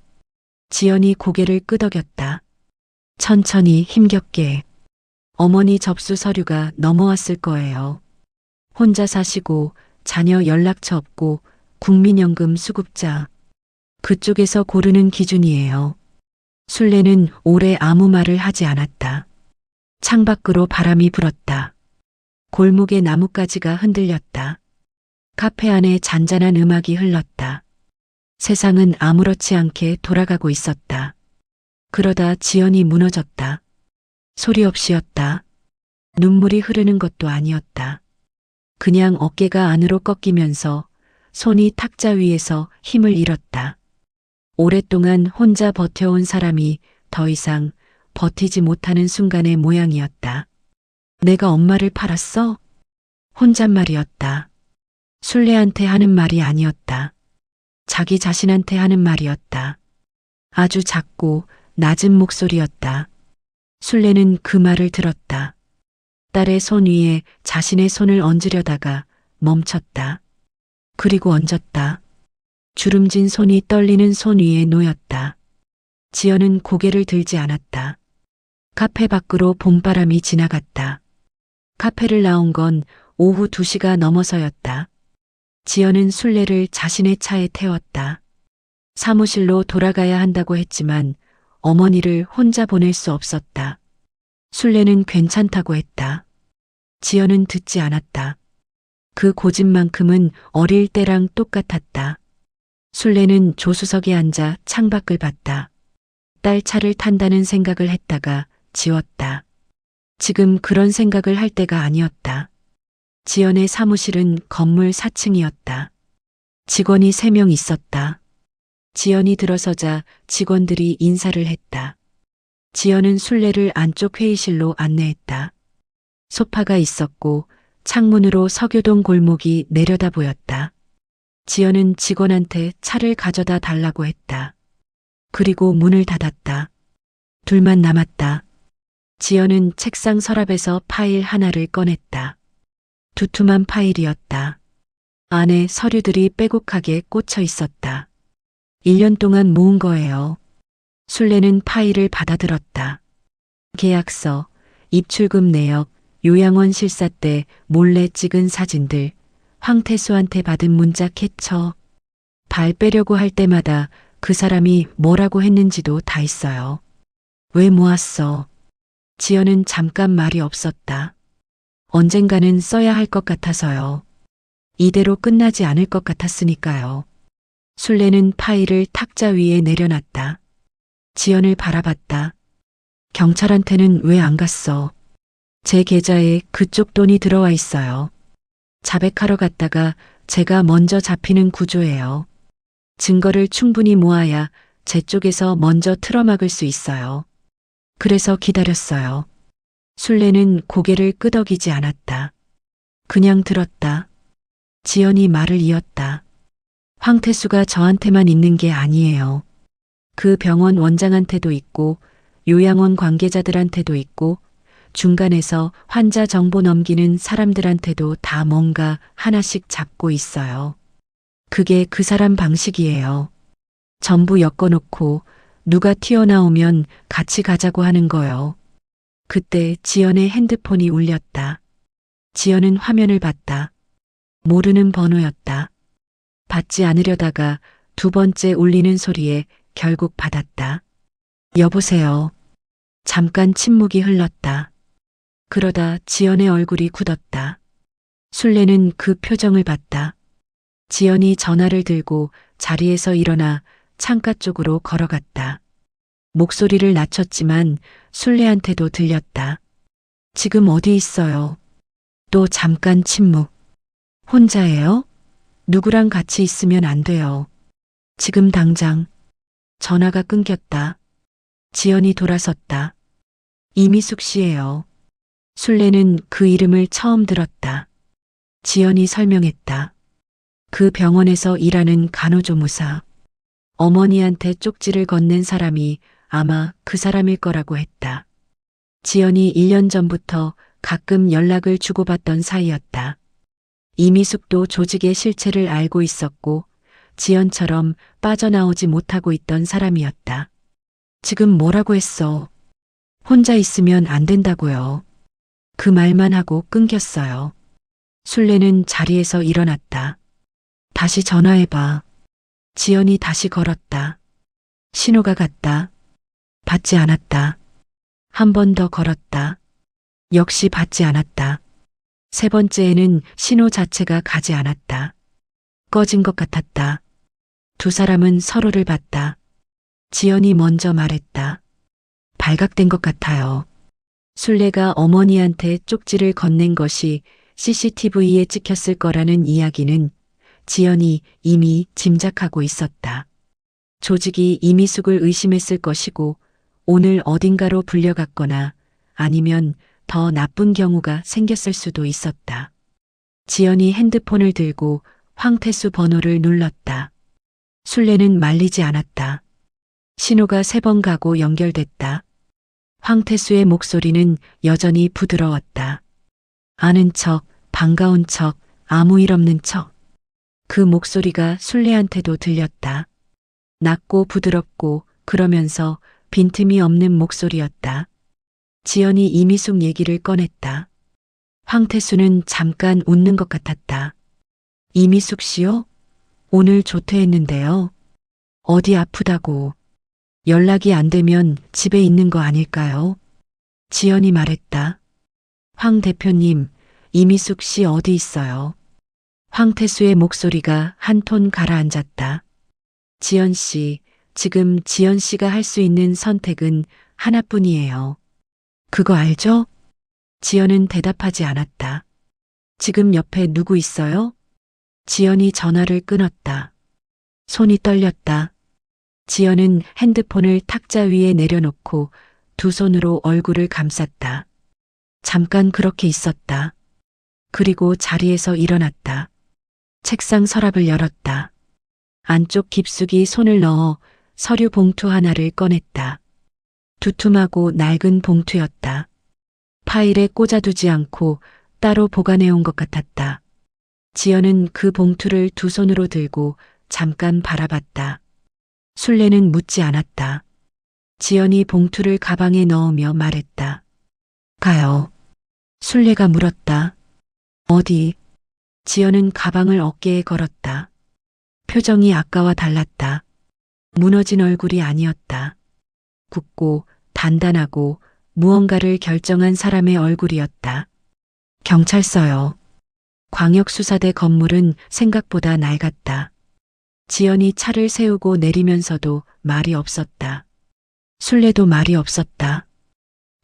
지연이 고개를 끄덕였다. 천천히 힘겹게. 어머니 접수 서류가 넘어왔을 거예요. 혼자 사시고 자녀 연락처 없고 국민연금 수급자. 그쪽에서 고르는 기준이에요. 술래는 오래 아무 말을 하지 않았다. 창밖으로 바람이 불었다. 골목의 나뭇가지가 흔들렸다. 카페 안에 잔잔한 음악이 흘렀다. 세상은 아무렇지 않게 돌아가고 있었다. 그러다 지연이 무너졌다. 소리 없이였다. 눈물이 흐르는 것도 아니었다. 그냥 어깨가 안으로 꺾이면서 손이 탁자 위에서 힘을 잃었다. 오랫동안 혼자 버텨온 사람이 더 이상 버티지 못하는 순간의 모양이었다. 내가 엄마를 팔았어? 혼잣말이었다. 술래한테 하는 말이 아니었다. 자기 자신한테 하는 말이었다. 아주 작고 낮은 목소리였다. 술래는 그 말을 들었다. 딸의 손 위에 자신의 손을 얹으려다가 멈췄다. 그리고 얹었다. 주름진 손이 떨리는 손 위에 놓였다. 지연은 고개를 들지 않았다. 카페 밖으로 봄바람이 지나갔다. 카페를 나온 건 오후 2시가 넘어서였다. 지연은 술래를 자신의 차에 태웠다. 사무실로 돌아가야 한다고 했지만 어머니를 혼자 보낼 수 없었다. 술래는 괜찮다고 했다. 지연은 듣지 않았다. 그 고집만큼은 어릴 때랑 똑같았다. 술래는 조수석에 앉아 창밖을 봤다. 딸 차를 탄다는 생각을 했다가 지웠다. 지금 그런 생각을 할 때가 아니었다. 지연의 사무실은 건물 4층이었다. 직원이 3명 있었다. 지연이 들어서자 직원들이 인사를 했다. 지연은 술래를 안쪽 회의실로 안내했다. 소파가 있었고 창문으로 서교동 골목이 내려다 보였다. 지연은 직원한테 차를 가져다 달라고 했다. 그리고 문을 닫았다. 둘만 남았다. 지연은 책상 서랍에서 파일 하나를 꺼냈다. 두툼한 파일이었다. 안에 서류들이 빼곡하게 꽂혀 있었다. 1년 동안 모은 거예요. 술래는 파일을 받아들었다. 계약서, 입출금 내역, 요양원 실사 때 몰래 찍은 사진들, 황태수한테 받은 문자 캡처. 발 빼려고 할 때마다 그 사람이 뭐라고 했는지도 다 있어요. 왜 모았어? 지연은 잠깐 말이 없었다. 언젠가는 써야 할 것 같아서요. 이대로 끝나지 않을 것 같았으니까요. 술래는 파일을 탁자 위에 내려놨다. 지연을 바라봤다. 경찰한테는 왜 안 갔어? 제 계좌에 그쪽 돈이 들어와 있어요. 자백하러 갔다가 제가 먼저 잡히는 구조예요. 증거를 충분히 모아야 제 쪽에서 먼저 틀어막을 수 있어요. 그래서 기다렸어요. 술래는 고개를 끄덕이지 않았다. 그냥 들었다. 지연이 말을 이었다. 황태수가 저한테만 있는 게 아니에요. 그 병원 원장한테도 있고 요양원 관계자들한테도 있고 중간에서 환자 정보 넘기는 사람들한테도 다 뭔가 하나씩 잡고 있어요. 그게 그 사람 방식이에요. 전부 엮어놓고 누가 튀어나오면 같이 가자고 하는 거요. 그때 지연의 핸드폰이 울렸다. 지연은 화면을 봤다. 모르는 번호였다. 받지 않으려다가 두 번째 울리는 소리에 결국 받았다. 여보세요. 잠깐 침묵이 흘렀다. 그러다 지연의 얼굴이 굳었다. 술래는 그 표정을 봤다. 지연이 전화를 들고 자리에서 일어나 창가 쪽으로 걸어갔다. 목소리를 낮췄지만 술래한테도 들렸다. 지금 어디 있어요? 또 잠깐 침묵. 혼자예요? 누구랑 같이 있으면 안 돼요. 지금 당장. 전화가 끊겼다. 지연이 돌아섰다. 이미숙 씨예요. 술래는 그 이름을 처음 들었다. 지연이 설명했다. 그 병원에서 일하는 간호조무사. 어머니한테 쪽지를 건넨 사람이 아마 그 사람일 거라고 했다. 지연이 1년 전부터 가끔 연락을 주고받던 사이였다. 이미숙도 조직의 실체를 알고 있었고 지연처럼 빠져나오지 못하고 있던 사람이었다. 지금 뭐라고 했어? 혼자 있으면 안 된다고요. 그 말만 하고 끊겼어요. 술래는 자리에서 일어났다. 다시 전화해봐. 지연이 다시 걸었다. 신호가 갔다. 받지 않았다. 한 번 더 걸었다. 역시 받지 않았다. 세 번째에는 신호 자체가 가지 않았다. 꺼진 것 같았다. 두 사람은 서로를 봤다. 지연이 먼저 말했다. 발각된 것 같아요. 술래가 어머니한테 쪽지를 건넨 것이 CCTV에 찍혔을 거라는 이야기는 지연이 이미 짐작하고 있었다. 조직이 이미숙을 의심했을 것이고 오늘 어딘가로 불려갔거나 아니면 더 나쁜 경우가 생겼을 수도 있었다. 지연이 핸드폰을 들고 황태수 번호를 눌렀다. 술래는 말리지 않았다. 신호가 3번 가고 연결됐다. 황태수의 목소리는 여전히 부드러웠다. 아는 척, 반가운 척, 아무 일 없는 척. 그 목소리가 술래한테도 들렸다. 낮고 부드럽고 그러면서 빈틈이 없는 목소리였다. 지연이 이미숙 얘기를 꺼냈다. 황태수는 잠깐 웃는 것 같았다. 이미숙 씨요? 오늘 조퇴했는데요. 어디 아프다고. 연락이 안 되면 집에 있는 거 아닐까요? 지연이 말했다. 황 대표님, 이미숙 씨 어디 있어요? 황태수의 목소리가 한 톤 가라앉았다. 지연 씨, 지금 지연 씨가 할 수 있는 선택은 하나뿐이에요. 그거 알죠? 지연은 대답하지 않았다. 지금 옆에 누구 있어요? 지연이 전화를 끊었다. 손이 떨렸다. 지연은 핸드폰을 탁자 위에 내려놓고 두 손으로 얼굴을 감쌌다. 잠깐 그렇게 있었다. 그리고 자리에서 일어났다. 책상 서랍을 열었다. 안쪽 깊숙이 손을 넣어 서류 봉투 하나를 꺼냈다. 두툼하고 낡은 봉투였다. 파일에 꽂아두지 않고 따로 보관해온 것 같았다. 지연은 그 봉투를 두 손으로 들고 잠깐 바라봤다. 술래는 묻지 않았다. 지연이 봉투를 가방에 넣으며 말했다. 가요. 술래가 물었다. 어디? 지연은 가방을 어깨에 걸었다. 표정이 아까와 달랐다. 무너진 얼굴이 아니었다. 굳고 단단하고 무언가를 결정한 사람의 얼굴이었다. 경찰서요. 광역수사대 건물은 생각보다 낡았다. 지연이 차를 세우고 내리면서도 말이 없었다. 술래도 말이 없었다.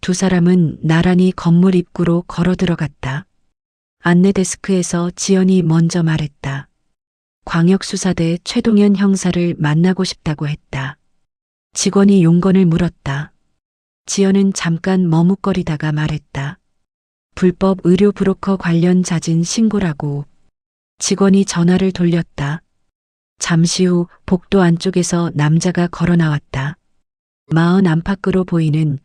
두 사람은 나란히 건물 입구로 걸어 들어갔다. 안내 데스크에서 지연이 먼저 말했다. 광역수사대 최동현 형사를 만나고 싶다고 했다. 직원이 용건을 물었다. 지연은 잠깐 머뭇거리다가 말했다. 불법 의료 브로커 관련 잦은 신고라고. 직원이 전화를 돌렸다. 잠시 후 복도 안쪽에서 남자가 걸어 나왔다. 마흔 안팎으로 보이는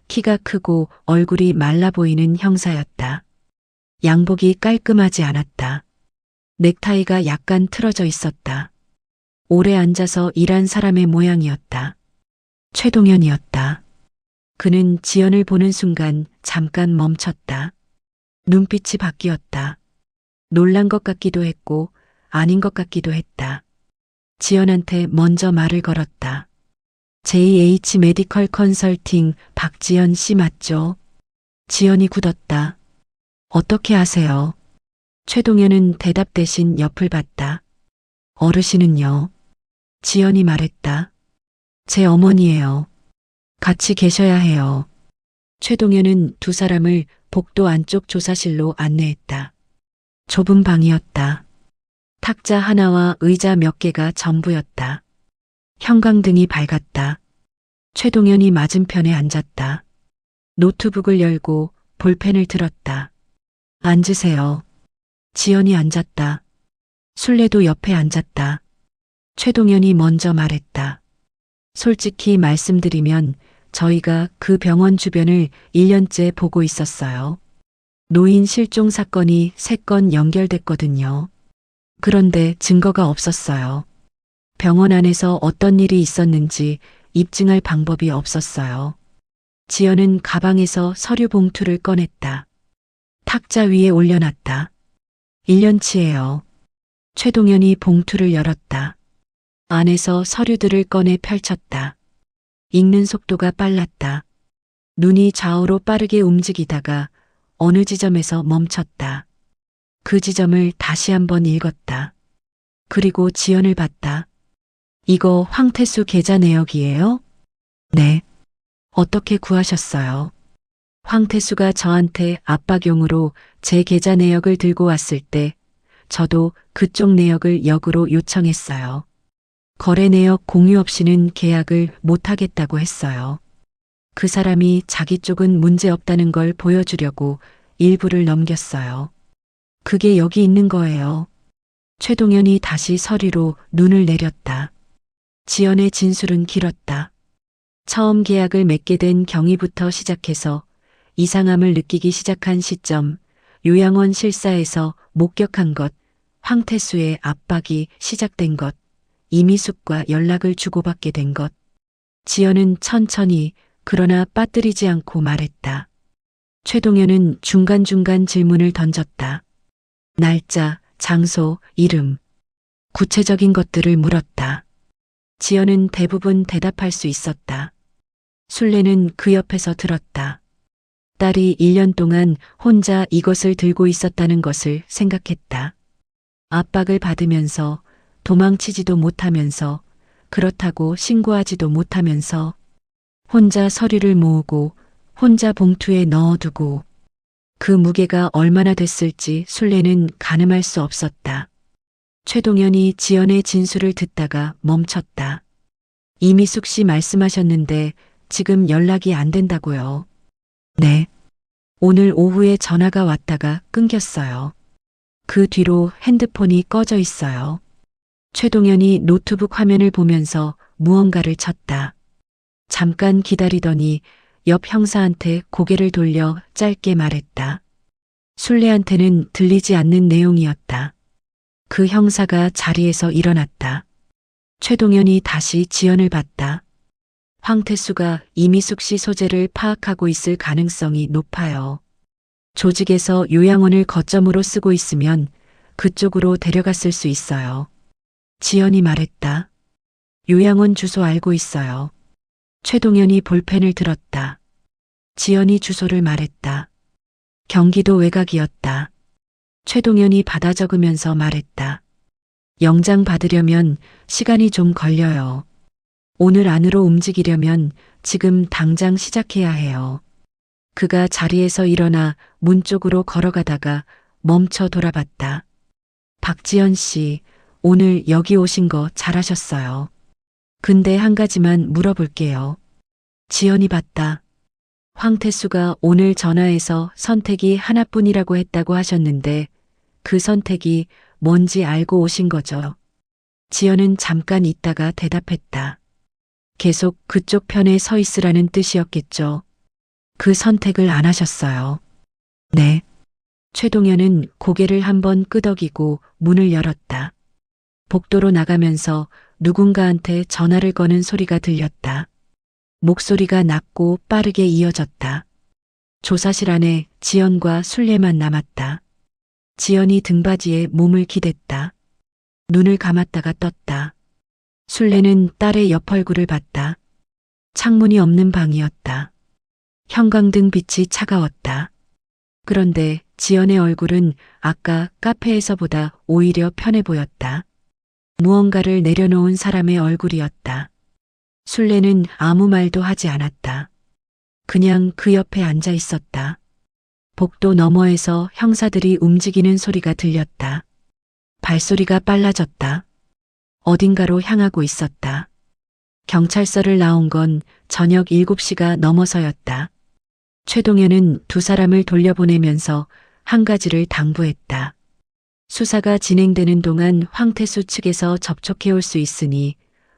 키가 크고 얼굴이 말라 보이는 형사였다. 양복이 깔끔하지 않았다. 넥타이가 약간 틀어져 있었다. 오래 앉아서 일한 사람의 모양이었다. 최동현이었다. 그는 지연을 보는 순간 잠깐 멈췄다. 눈빛이 바뀌었다. 놀란 것 같기도 했고 아닌 것 같기도 했다. 지연한테 먼저 말을 걸었다. JH 메디컬 컨설팅 박지연 씨 맞죠? 지연이 굳었다. 어떻게 아세요? 최동현은 대답 대신 옆을 봤다. 어르신은요? 지연이 말했다. 제 어머니예요. 같이 계셔야 해요. 최동현은 두 사람을 복도 안쪽 조사실로 안내했다. 좁은 방이었다. 탁자 하나와 의자 몇 개가 전부였다. 형광등이 밝았다. 최동현이 맞은편에 앉았다. 노트북을 열고 볼펜을 들었다. 앉으세요. 지연이 앉았다. 술래도 옆에 앉았다. 최동현이 먼저 말했다. 솔직히 말씀드리면 저희가 그 병원 주변을 1년째 보고 있었어요. 노인 실종 사건이 3건 연결됐거든요. 그런데 증거가 없었어요. 병원 안에서 어떤 일이 있었는지 입증할 방법이 없었어요. 지연은 가방에서 서류 봉투를 꺼냈다. 탁자 위에 올려놨다. 1년치예요. 최동현이 봉투를 열었다. 안에서 서류들을 꺼내 펼쳤다. 읽는 속도가 빨랐다. 눈이 좌우로 빠르게 움직이다가 어느 지점에서 멈췄다. 그 지점을 다시 한번 읽었다. 그리고 지연을 봤다. 이거 황태수 계좌 내역이에요? 네. 어떻게 구하셨어요? 황태수가 저한테 압박용으로 제 계좌 내역을 들고 왔을 때 저도 그쪽 내역을 역으로 요청했어요. 거래 내역 공유 없이는 계약을 못하겠다고 했어요. 그 사람이 자기 쪽은 문제 없다는 걸 보여주려고 일부를 넘겼어요. 그게 여기 있는 거예요. 최동현이 다시 서류로 눈을 내렸다. 지연의 진술은 길었다. 처음 계약을 맺게 된 경위부터 시작해서 이상함을 느끼기 시작한 시점, 요양원 실사에서 목격한 것, 황태수의 압박이 시작된 것, 이미숙과 연락을 주고받게 된 것. 지연은 천천히 그러나 빠뜨리지 않고 말했다. 최동현은 중간중간 질문을 던졌다. 날짜, 장소, 이름, 구체적인 것들을 물었다. 지연은 대부분 대답할 수 있었다. 술래는 그 옆에서 들었다. 딸이 1년 동안 혼자 이것을 들고 있었다는 것을 생각했다. 압박을 받으면서 도망치지도 못하면서 그렇다고 신고하지도 못하면서 혼자 서류를 모으고 혼자 봉투에 넣어두고 그 무게가 얼마나 됐을지 술래는 가늠할 수 없었다. 최동현이 지연의 진술을 듣다가 멈췄다. 이미숙 씨 말씀하셨는데 지금 연락이 안 된다고요. 네. 오늘 오후에 전화가 왔다가 끊겼어요. 그 뒤로 핸드폰이 꺼져 있어요. 최동현이 노트북 화면을 보면서 무언가를 쳤다. 잠깐 기다리더니 옆 형사한테 고개를 돌려 짧게 말했다. 술래한테는 들리지 않는 내용이었다. 그 형사가 자리에서 일어났다. 최동현이 다시 지연을 봤다. 황태수가 이미숙 씨 소재를 파악하고 있을 가능성이 높아요. 조직에서 요양원을 거점으로 쓰고 있으면 그쪽으로 데려갔을 수 있어요. 지연이 말했다. 요양원 주소 알고 있어요. 최동현이 볼펜을 들었다. 지연이 주소를 말했다. 경기도 외곽이었다. 최동현이 받아 적으면서 말했다. 영장 받으려면 시간이 좀 걸려요. 오늘 안으로 움직이려면 지금 당장 시작해야 해요. 그가 자리에서 일어나 문 쪽으로 걸어가다가 멈춰 돌아봤다. 박지연 씨, 오늘 여기 오신 거 잘하셨어요. 근데 한 가지만 물어볼게요. 지연이 봤다. 황태수가 오늘 전화해서 선택이 하나뿐이라고 했다고 하셨는데 그 선택이 뭔지 알고 오신 거죠? 지연은 잠깐 있다가 대답했다. 계속 그쪽 편에 서 있으라는 뜻이었겠죠. 그 선택을 안 하셨어요. 네. 최동현은 고개를 한번 끄덕이고 문을 열었다. 복도로 나가면서 누군가한테 전화를 거는 소리가 들렸다. 목소리가 낮고 빠르게 이어졌다. 조사실 안에 지연과 술래만 남았다. 지연이 등받이에 몸을 기댔다. 눈을 감았다가 떴다. 술래는 딸의 옆 얼굴을 봤다. 창문이 없는 방이었다. 형광등 빛이 차가웠다. 그런데 지연의 얼굴은 아까 카페에서보다 오히려 편해 보였다. 무언가를 내려놓은 사람의 얼굴이었다. 술래는 아무 말도 하지 않았다. 그냥 그 옆에 앉아 있었다. 복도 너머에서 형사들이 움직이는 소리가 들렸다. 발소리가 빨라졌다. 어딘가로 향하고 있었다. 경찰서를 나온 건 저녁 7시가 넘어서였다. 최동현은 두 사람을 돌려보내면서 한 가지를 당부했다. 수사가 진행되는 동안 황태수 측에서 접촉해 올 수 있으니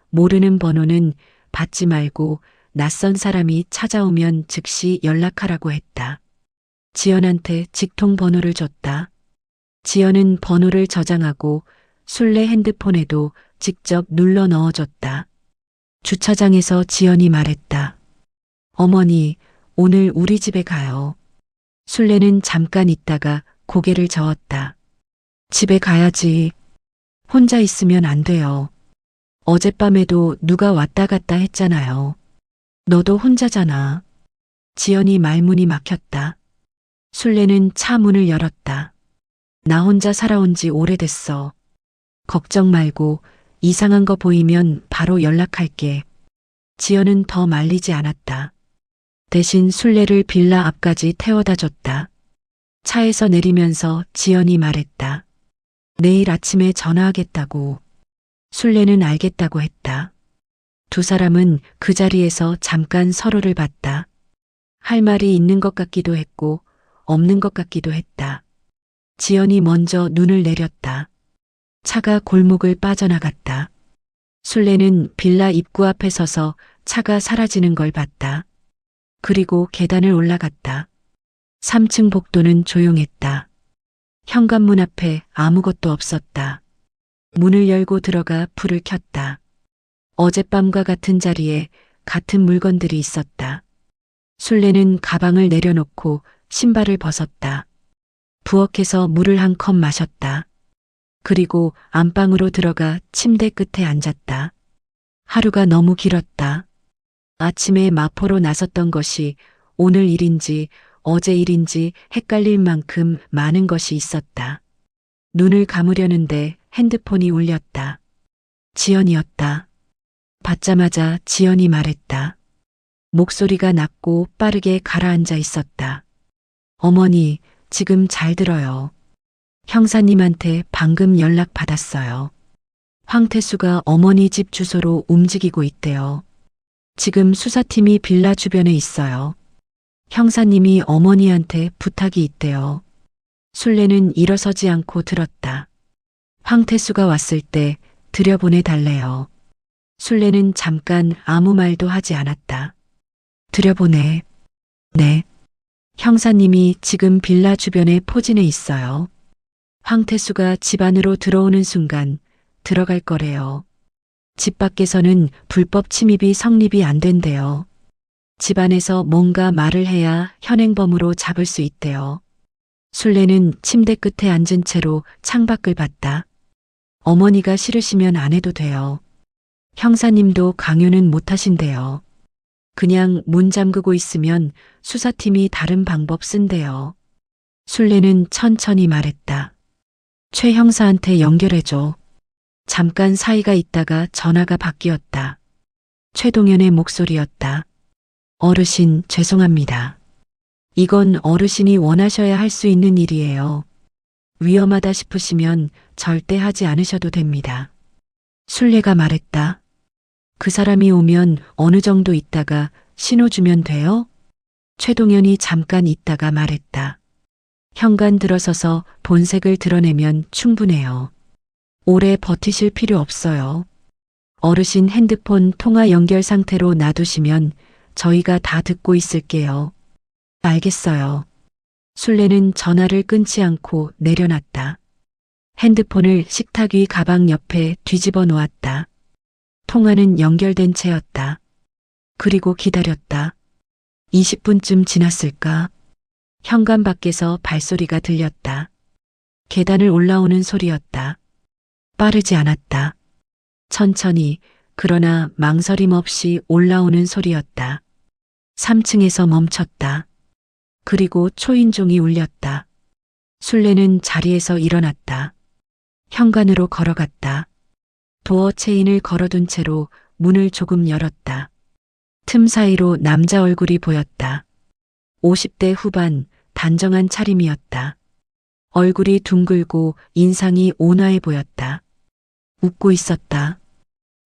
모르는 번호는 받지 말고 낯선 사람이 찾아오면 즉시 연락하라고 했다. 지연한테 직통 번호를 줬다. 지연은 번호를 저장하고 술래 핸드폰에도 직접 눌러 넣어줬다. 주차장에서 지연이 말했다. 어머니, 오늘 우리 집에 가요. 술래는 잠깐 있다가 고개를 저었다. 집에 가야지. 혼자 있으면 안 돼요. 어젯밤에도 누가 왔다 갔다 했잖아요. 너도 혼자잖아. 지연이 말문이 막혔다. 술래는 차 문을 열었다. 나 혼자 살아온 지 오래됐어. 걱정 말고 이상한 거 보이면 바로 연락할게. 지연은 더 말리지 않았다. 대신 술래를 빌라 앞까지 태워다 줬다. 차에서 내리면서 지연이 말했다. 내일 아침에 전화하겠다고. 술래는 알겠다고 했다. 두 사람은 그 자리에서 잠깐 서로를 봤다. 할 말이 있는 것 같기도 했고 없는 것 같기도 했다. 지연이 먼저 눈을 내렸다. 차가 골목을 빠져나갔다. 술래는 빌라 입구 앞에 서서 차가 사라지는 걸 봤다. 그리고 계단을 올라갔다. 3층 복도는 조용했다. 현관문 앞에 아무것도 없었다. 문을 열고 들어가 불을 켰다. 어젯밤과 같은 자리에 같은 물건들이 있었다. 술래는 가방을 내려놓고 신발을 벗었다. 부엌에서 물을 한 컵 마셨다. 그리고 안방으로 들어가 침대 끝에 앉았다. 하루가 너무 길었다. 아침에 마포로 나섰던 것이 오늘 일인지 어제 일인지 헷갈릴 만큼 많은 것이 있었다. 눈을 감으려는데 핸드폰이 울렸다. 지연이었다. 받자마자 지연이 말했다. 목소리가 낮고 빠르게 가라앉아 있었다. 어머니, 지금 잘 들어요. 형사님한테 방금 연락 받았어요. 황태수가 어머니 집 주소로 움직이고 있대요. 지금 수사팀이 빌라 주변에 있어요. 형사님이 어머니한테 부탁이 있대요. 술래는 일어서지 않고 들었다. 황태수가 왔을 때 들여보내 달래요. 술래는 잠깐 아무 말도 하지 않았다. 들여보내. 네. 형사님이 지금 빌라 주변에 포진해 있어요. 황태수가 집 안으로 들어오는 순간 들어갈 거래요. 집 밖에서는 불법 침입이 성립이 안 된대요. 집 안에서 뭔가 말을 해야 현행범으로 잡을 수 있대요. 술래는 침대 끝에 앉은 채로 창밖을 봤다. 어머니가 싫으시면 안 해도 돼요. 형사님도 강요는 못 하신대요. 그냥 문 잠그고 있으면 수사팀이 다른 방법 쓴대요. 술래는 천천히 말했다. 최 형사한테 연결해줘. 잠깐 사이가 있다가 전화가 바뀌었다. 최동현의 목소리였다. 어르신, 죄송합니다. 이건 어르신이 원하셔야 할 수 있는 일이에요. 위험하다 싶으시면 절대 하지 않으셔도 됩니다. 술래가 말했다. 그 사람이 오면 어느 정도 있다가 신호 주면 돼요? 최동현이 잠깐 있다가 말했다. 현관 들어서서 본색을 드러내면 충분해요. 오래 버티실 필요 없어요. 어르신 핸드폰 통화 연결 상태로 놔두시면 저희가 다 듣고 있을게요. 알겠어요. 술래는 전화를 끊지 않고 내려놨다. 핸드폰을 식탁 위 가방 옆에 뒤집어 놓았다. 통화는 연결된 채였다. 그리고 기다렸다. 20분쯤 지났을까? 현관 밖에서 발소리가 들렸다. 계단을 올라오는 소리였다. 빠르지 않았다. 천천히, 그러나 망설임 없이 올라오는 소리였다. 3층에서 멈췄다. 그리고 초인종이 울렸다. 술래는 자리에서 일어났다. 현관으로 걸어갔다. 도어 체인을 걸어둔 채로 문을 조금 열었다. 틈 사이로 남자 얼굴이 보였다. 50대 후반, 단정한 차림이었다. 얼굴이 둥글고 인상이 온화해 보였다. 웃고 있었다.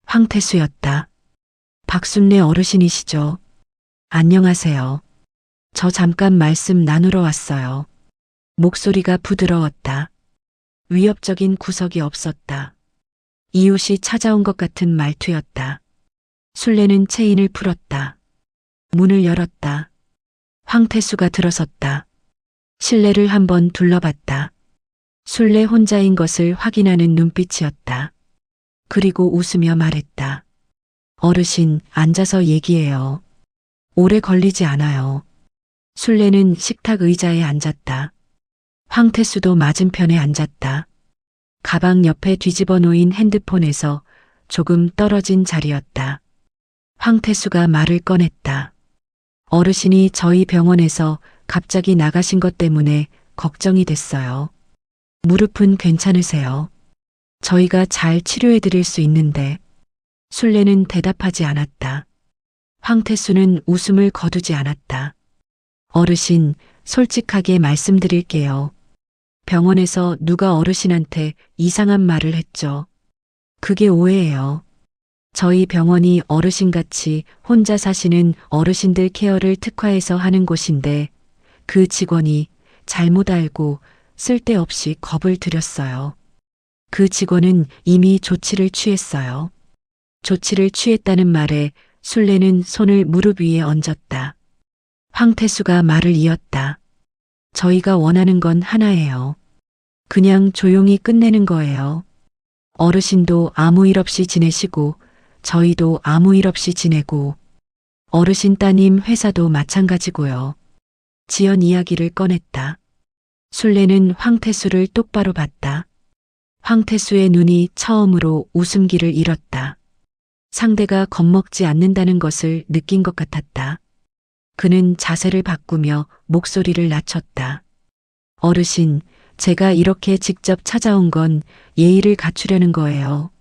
황태수였다. 박순례 어르신이시죠? 안녕하세요. 저 잠깐 말씀 나누러 왔어요. 목소리가 부드러웠다. 위협적인 구석이 없었다. 이웃이 찾아온 것 같은 말투였다. 술래는 체인을 풀었다. 문을 열었다. 황태수가 들어섰다. 실내를 한번 둘러봤다. 술래 혼자인 것을 확인하는 눈빛이었다. 그리고 웃으며 말했다. 어르신, 앉아서 얘기해요. 오래 걸리지 않아요. 술래는 식탁 의자에 앉았다. 황태수도 맞은편에 앉았다. 가방 옆에 뒤집어 놓인 핸드폰에서 조금 떨어진 자리였다. 황태수가 말을 꺼냈다. 어르신이 저희 병원에서 갑자기 나가신 것 때문에 걱정이 됐어요. 무릎은 괜찮으세요? 저희가 잘 치료해 드릴 수 있는데. 술래는 대답하지 않았다. 황태수는 웃음을 거두지 않았다. 어르신, 솔직하게 말씀드릴게요. 병원에서 누가 어르신한테 이상한 말을 했죠. 그게 오해예요. 저희 병원이 어르신같이 혼자 사시는 어르신들 케어를 특화해서 하는 곳인데 그 직원이 잘못 알고 쓸데없이 겁을 들였어요. 그 직원은 이미 조치를 취했어요. 조치를 취했다는 말에 술래는 손을 무릎 위에 얹었다. 황태수가 말을 이었다. 저희가 원하는 건 하나예요. 그냥 조용히 끝내는 거예요. 어르신도 아무 일 없이 지내시고 저희도 아무 일 없이 지내고 어르신 따님 회사도 마찬가지고요. 지연 이야기를 꺼냈다. 술래는 황태수를 똑바로 봤다. 황태수의 눈이 처음으로 웃음기를 잃었다. 상대가 겁먹지 않는다는 것을 느낀 것 같았다. 그는 자세를 바꾸며 목소리를 낮췄다. 어르신, 제가 이렇게 직접 찾아온 건 예의를 갖추려는 거예요.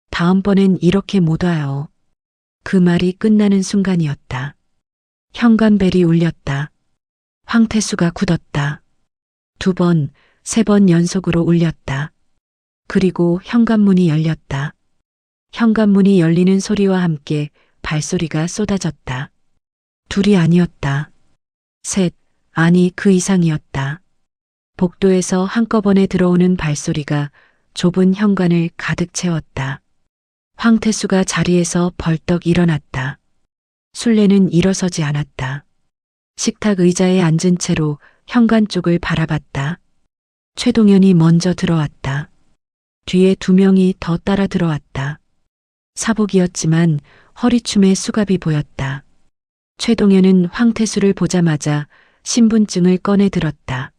다음번엔 이렇게 못 와요. 그 말이 끝나는 순간이었다. 현관벨이 울렸다. 황태수가 굳었다. 2번, 3번 연속으로 울렸다. 그리고 현관문이 열렸다. 현관문이 열리는 소리와 함께 발소리가 쏟아졌다. 둘이 아니었다. 셋, 아니 그 이상이었다. 복도에서 한꺼번에 들어오는 발소리가 좁은 현관을 가득 채웠다. 황태수가 자리에서 벌떡 일어났다. 술래는 일어서지 않았다. 식탁 의자에 앉은 채로 현관 쪽을 바라봤다. 최동현이 먼저 들어왔다. 뒤에 2명이 더 따라 들어왔다. 사복이었지만 허리춤에 수갑이 보였다. 최동현은 황태수를 보자마자 신분증을 꺼내 들었다.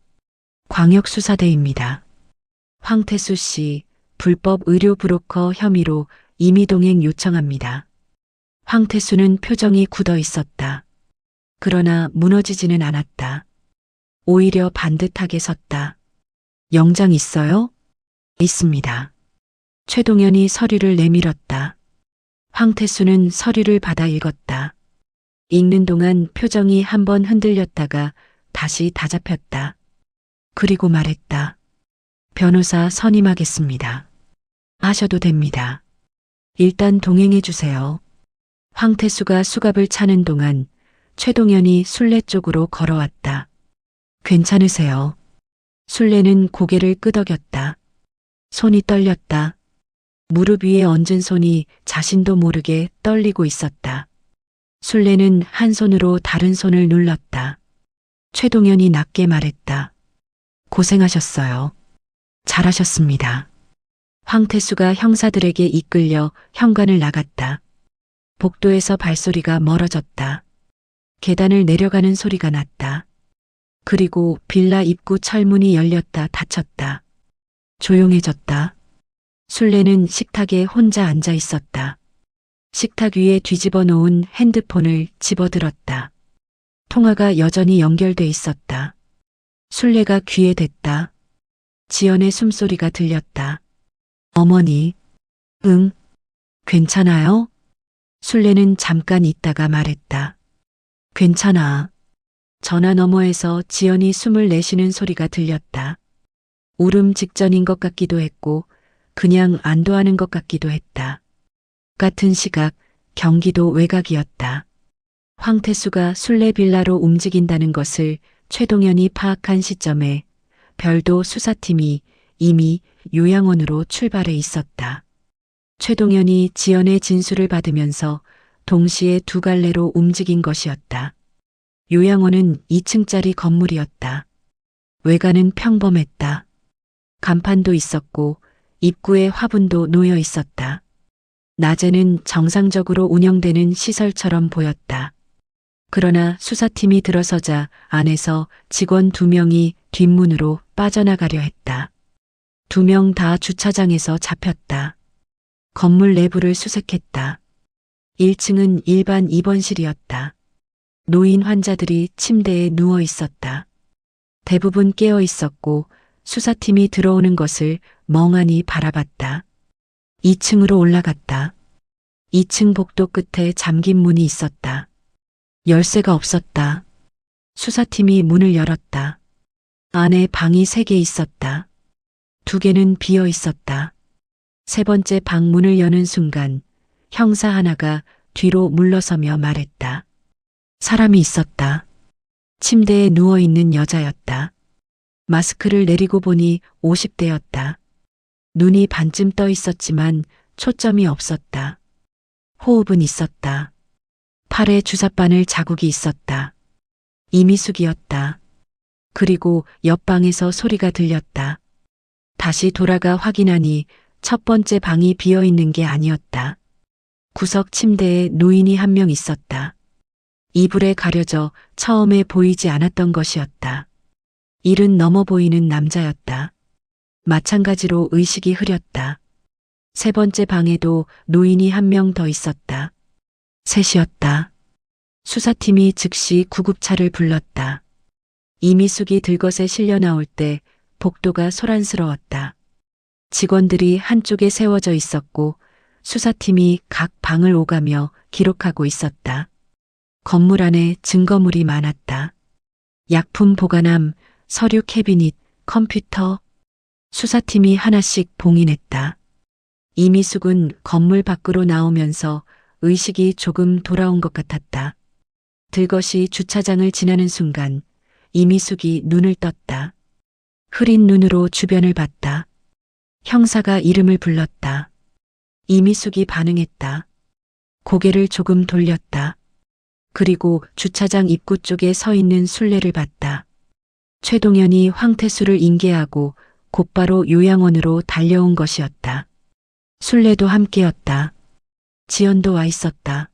광역수사대입니다. 황태수 씨, 불법 의료 브로커 혐의로 임의동행 요청합니다. 황태수는 표정이 굳어 있었다. 그러나 무너지지는 않았다. 오히려 반듯하게 섰다. 영장 있어요? 있습니다. 최동현이 서류를 내밀었다. 황태수는 서류를 받아 읽었다. 읽는 동안 표정이 한번 흔들렸다가 다시 다잡혔다. 그리고 말했다. 변호사 선임하겠습니다. 하셔도 됩니다. 일단 동행해 주세요. 황태수가 수갑을 차는 동안 최동현이 술래 쪽으로 걸어왔다. 괜찮으세요? 술래는 고개를 끄덕였다. 손이 떨렸다. 무릎 위에 얹은 손이 자신도 모르게 떨리고 있었다. 술래는 한 손으로 다른 손을 눌렀다. 최동현이 낮게 말했다. 고생하셨어요. 잘하셨습니다. 황태수가 형사들에게 이끌려 현관을 나갔다. 복도에서 발소리가 멀어졌다. 계단을 내려가는 소리가 났다. 그리고 빌라 입구 철문이 열렸다 닫혔다. 조용해졌다. 술래는 식탁에 혼자 앉아 있었다. 식탁 위에 뒤집어 놓은 핸드폰을 집어들었다. 통화가 여전히 연결돼 있었다. 술래가 귀에 댔다. 지연의 숨소리가 들렸다. 어머니, 응, 괜찮아요? 술래는 잠깐 있다가 말했다. 괜찮아. 전화 너머에서 지연이 숨을 내쉬는 소리가 들렸다. 울음 직전인 것 같기도 했고 그냥 안도하는 것 같기도 했다. 같은 시각 경기도 외곽이었다. 황태수가 술래 빌라로 움직인다는 것을 최동현이 파악한 시점에 별도 수사팀이 이미 요양원으로 출발해 있었다. 최동현이 지연의 진술을 받으면서 동시에 두 갈래로 움직인 것이었다. 요양원은 2층짜리 건물이었다. 외관은 평범했다. 간판도 있었고 입구에 화분도 놓여 있었다. 낮에는 정상적으로 운영되는 시설처럼 보였다. 그러나 수사팀이 들어서자 안에서 직원 2명이 뒷문으로 빠져나가려 했다. 2명 다 주차장에서 잡혔다. 건물 내부를 수색했다. 1층은 일반 입원실이었다. 노인 환자들이 침대에 누워 있었다. 대부분 깨어 있었고 수사팀이 들어오는 것을 멍하니 바라봤다. 2층으로 올라갔다. 2층 복도 끝에 잠긴 문이 있었다. 열쇠가 없었다. 수사팀이 문을 열었다. 안에 방이 3개 있었다. 2개는 비어 있었다. 3번째 방 문을 여는 순간 형사 하나가 뒤로 물러서며 말했다. 사람이 있었다. 침대에 누워있는 여자였다. 마스크를 내리고 보니 50대였다. 눈이 반쯤 떠 있었지만 초점이 없었다. 호흡은 있었다. 팔에 주사바늘 자국이 있었다. 이미숙이었다. 그리고 옆방에서 소리가 들렸다. 다시 돌아가 확인하니 첫 번째 방이 비어 있는 게 아니었다. 구석 침대에 노인이 한 명 있었다. 이불에 가려져 처음에 보이지 않았던 것이었다. 일은 넘어 보이는 남자였다. 마찬가지로 의식이 흐렸다. 3번째 방에도 노인이 한 명 더 있었다. 셋이었다. 수사팀이 즉시 구급차를 불렀다. 이미숙이 들것에 실려 나올 때 복도가 소란스러웠다. 직원들이 한쪽에 세워져 있었고 수사팀이 각 방을 오가며 기록하고 있었다. 건물 안에 증거물이 많았다. 약품 보관함, 서류 캐비닛, 컴퓨터. 수사팀이 하나씩 봉인했다. 이미숙은 건물 밖으로 나오면서 의식이 조금 돌아온 것 같았다. 들것이 주차장을 지나는 순간 이미숙이 눈을 떴다. 흐린 눈으로 주변을 봤다. 형사가 이름을 불렀다. 이미숙이 반응했다. 고개를 조금 돌렸다. 그리고 주차장 입구 쪽에 서 있는 술래를 봤다. 최동현이 황태수를 인계하고 곧바로 요양원으로 달려온 것이었다. 술래도 함께였다. 지연도 와 있었다.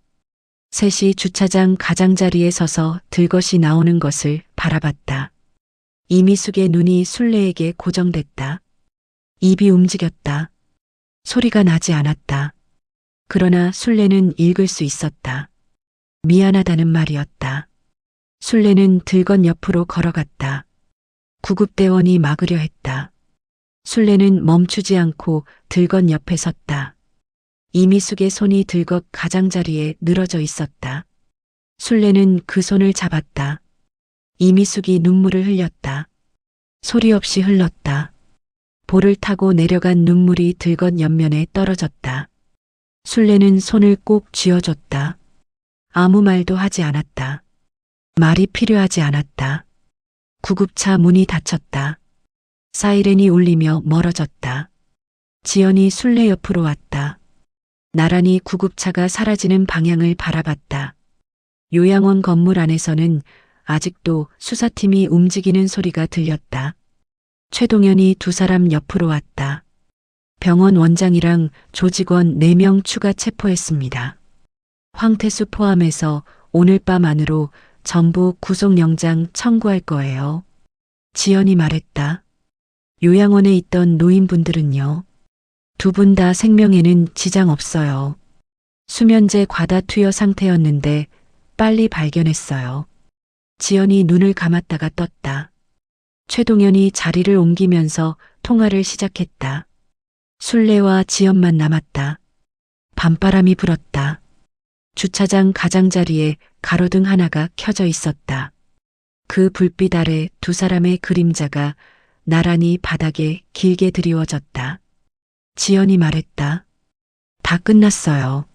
셋이 주차장 가장자리에 서서 들것이 나오는 것을 바라봤다. 이미숙의 눈이 술래에게 고정됐다. 입이 움직였다. 소리가 나지 않았다. 그러나 술래는 읽을 수 있었다. 미안하다는 말이었다. 술래는 들건 옆으로 걸어갔다. 구급대원이 막으려 했다. 술래는 멈추지 않고 들건 옆에 섰다. 이미숙의 손이 들것 가장자리에 늘어져 있었다. 술래는 그 손을 잡았다. 이미숙이 눈물을 흘렸다. 소리 없이 흘렀다. 볼을 타고 내려간 눈물이 들건 옆면에 떨어졌다. 술래는 손을 꼭 쥐어줬다. 아무 말도 하지 않았다. 말이 필요하지 않았다. 구급차 문이 닫혔다. 사이렌이 울리며 멀어졌다. 지연이 술래 옆으로 왔다. 나란히 구급차가 사라지는 방향을 바라봤다. 요양원 건물 안에서는 아직도 수사팀이 움직이는 소리가 들렸다. 최동현이 두 사람 옆으로 왔다. 병원 원장이랑 조직원 4명 추가 체포했습니다. 황태수 포함해서 오늘 밤 안으로 전부 구속영장 청구할 거예요. 지연이 말했다. 요양원에 있던 노인분들은요. 두 분 다 생명에는 지장 없어요. 수면제 과다 투여 상태였는데 빨리 발견했어요. 지연이 눈을 감았다가 떴다. 최동현이 자리를 옮기면서 통화를 시작했다. 술래와 지연만 남았다. 밤바람이 불었다. 주차장 가장자리에 가로등 하나가 켜져 있었다. 그 불빛 아래 두 사람의 그림자가 나란히 바닥에 길게 드리워졌다. 지연이 말했다. 다 끝났어요.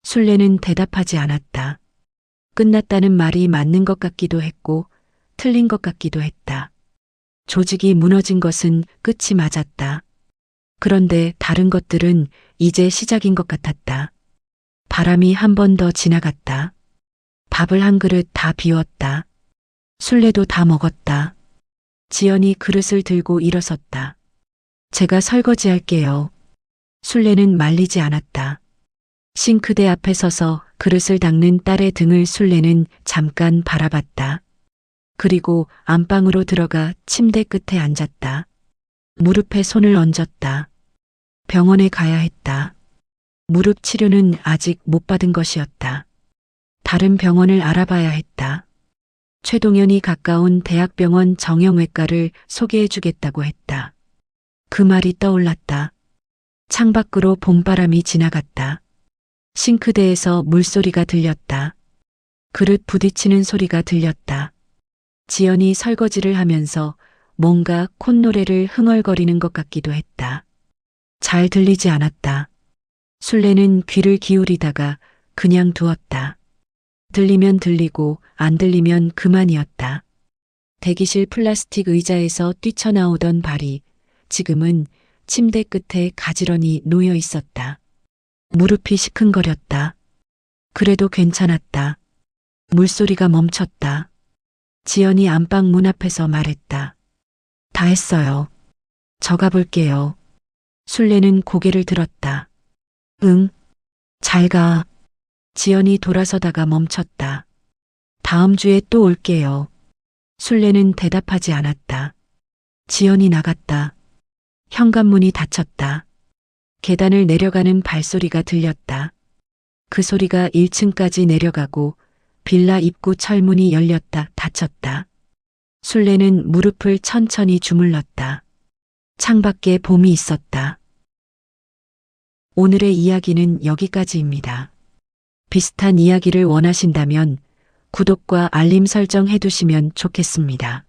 술래는 대답하지 않았다. 끝났다는 말이 맞는 것 같기도 했고 틀린 것 같기도 했다. 조직이 무너진 것은 끝이 맞았다. 그런데 다른 것들은 이제 시작인 것 같았다. 바람이 한 번 더 지나갔다. 밥을 한 그릇 다 비웠다. 술래도 다 먹었다. 지연이 그릇을 들고 일어섰다. 제가 설거지 할게요. 술래는 말리지 않았다. 싱크대 앞에 서서 그릇을 닦는 딸의 등을 술래는 잠깐 바라봤다. 그리고 안방으로 들어가 침대 끝에 앉았다. 무릎에 손을 얹었다. 병원에 가야 했다. 무릎 치료는 아직 못 받은 것이었다. 다른 병원을 알아봐야 했다. 최동현이 가까운 대학병원 정형외과를 소개해주겠다고 했다. 그 말이 떠올랐다. 창밖으로 봄바람이 지나갔다. 싱크대에서 물소리가 들렸다. 그릇 부딪히는 소리가 들렸다. 지연이 설거지를 하면서 뭔가 콧노래를 흥얼거리는 것 같기도 했다. 잘 들리지 않았다. 술래는 귀를 기울이다가 그냥 두었다. 들리면 들리고 안 들리면 그만이었다. 대기실 플라스틱 의자에서 뛰쳐나오던 발이 지금은 침대 끝에 가지런히 놓여 있었다. 무릎이 시큰거렸다. 그래도 괜찮았다. 물소리가 멈췄다. 지연이 안방 문 앞에서 말했다. 다 했어요. 저 가볼게요. 술래는 고개를 들었다. 응, 잘 가. 지연이 돌아서다가 멈췄다. 다음 주에 또 올게요. 술래는 대답하지 않았다. 지연이 나갔다. 현관문이 닫혔다. 계단을 내려가는 발소리가 들렸다. 그 소리가 1층까지 내려가고 빌라 입구 철문이 열렸다 닫혔다. 술래는 무릎을 천천히 주물렀다. 창밖에 봄이 있었다. 오늘의 이야기는 여기까지입니다. 비슷한 이야기를 원하신다면 구독과 알림 설정 해두시면 좋겠습니다.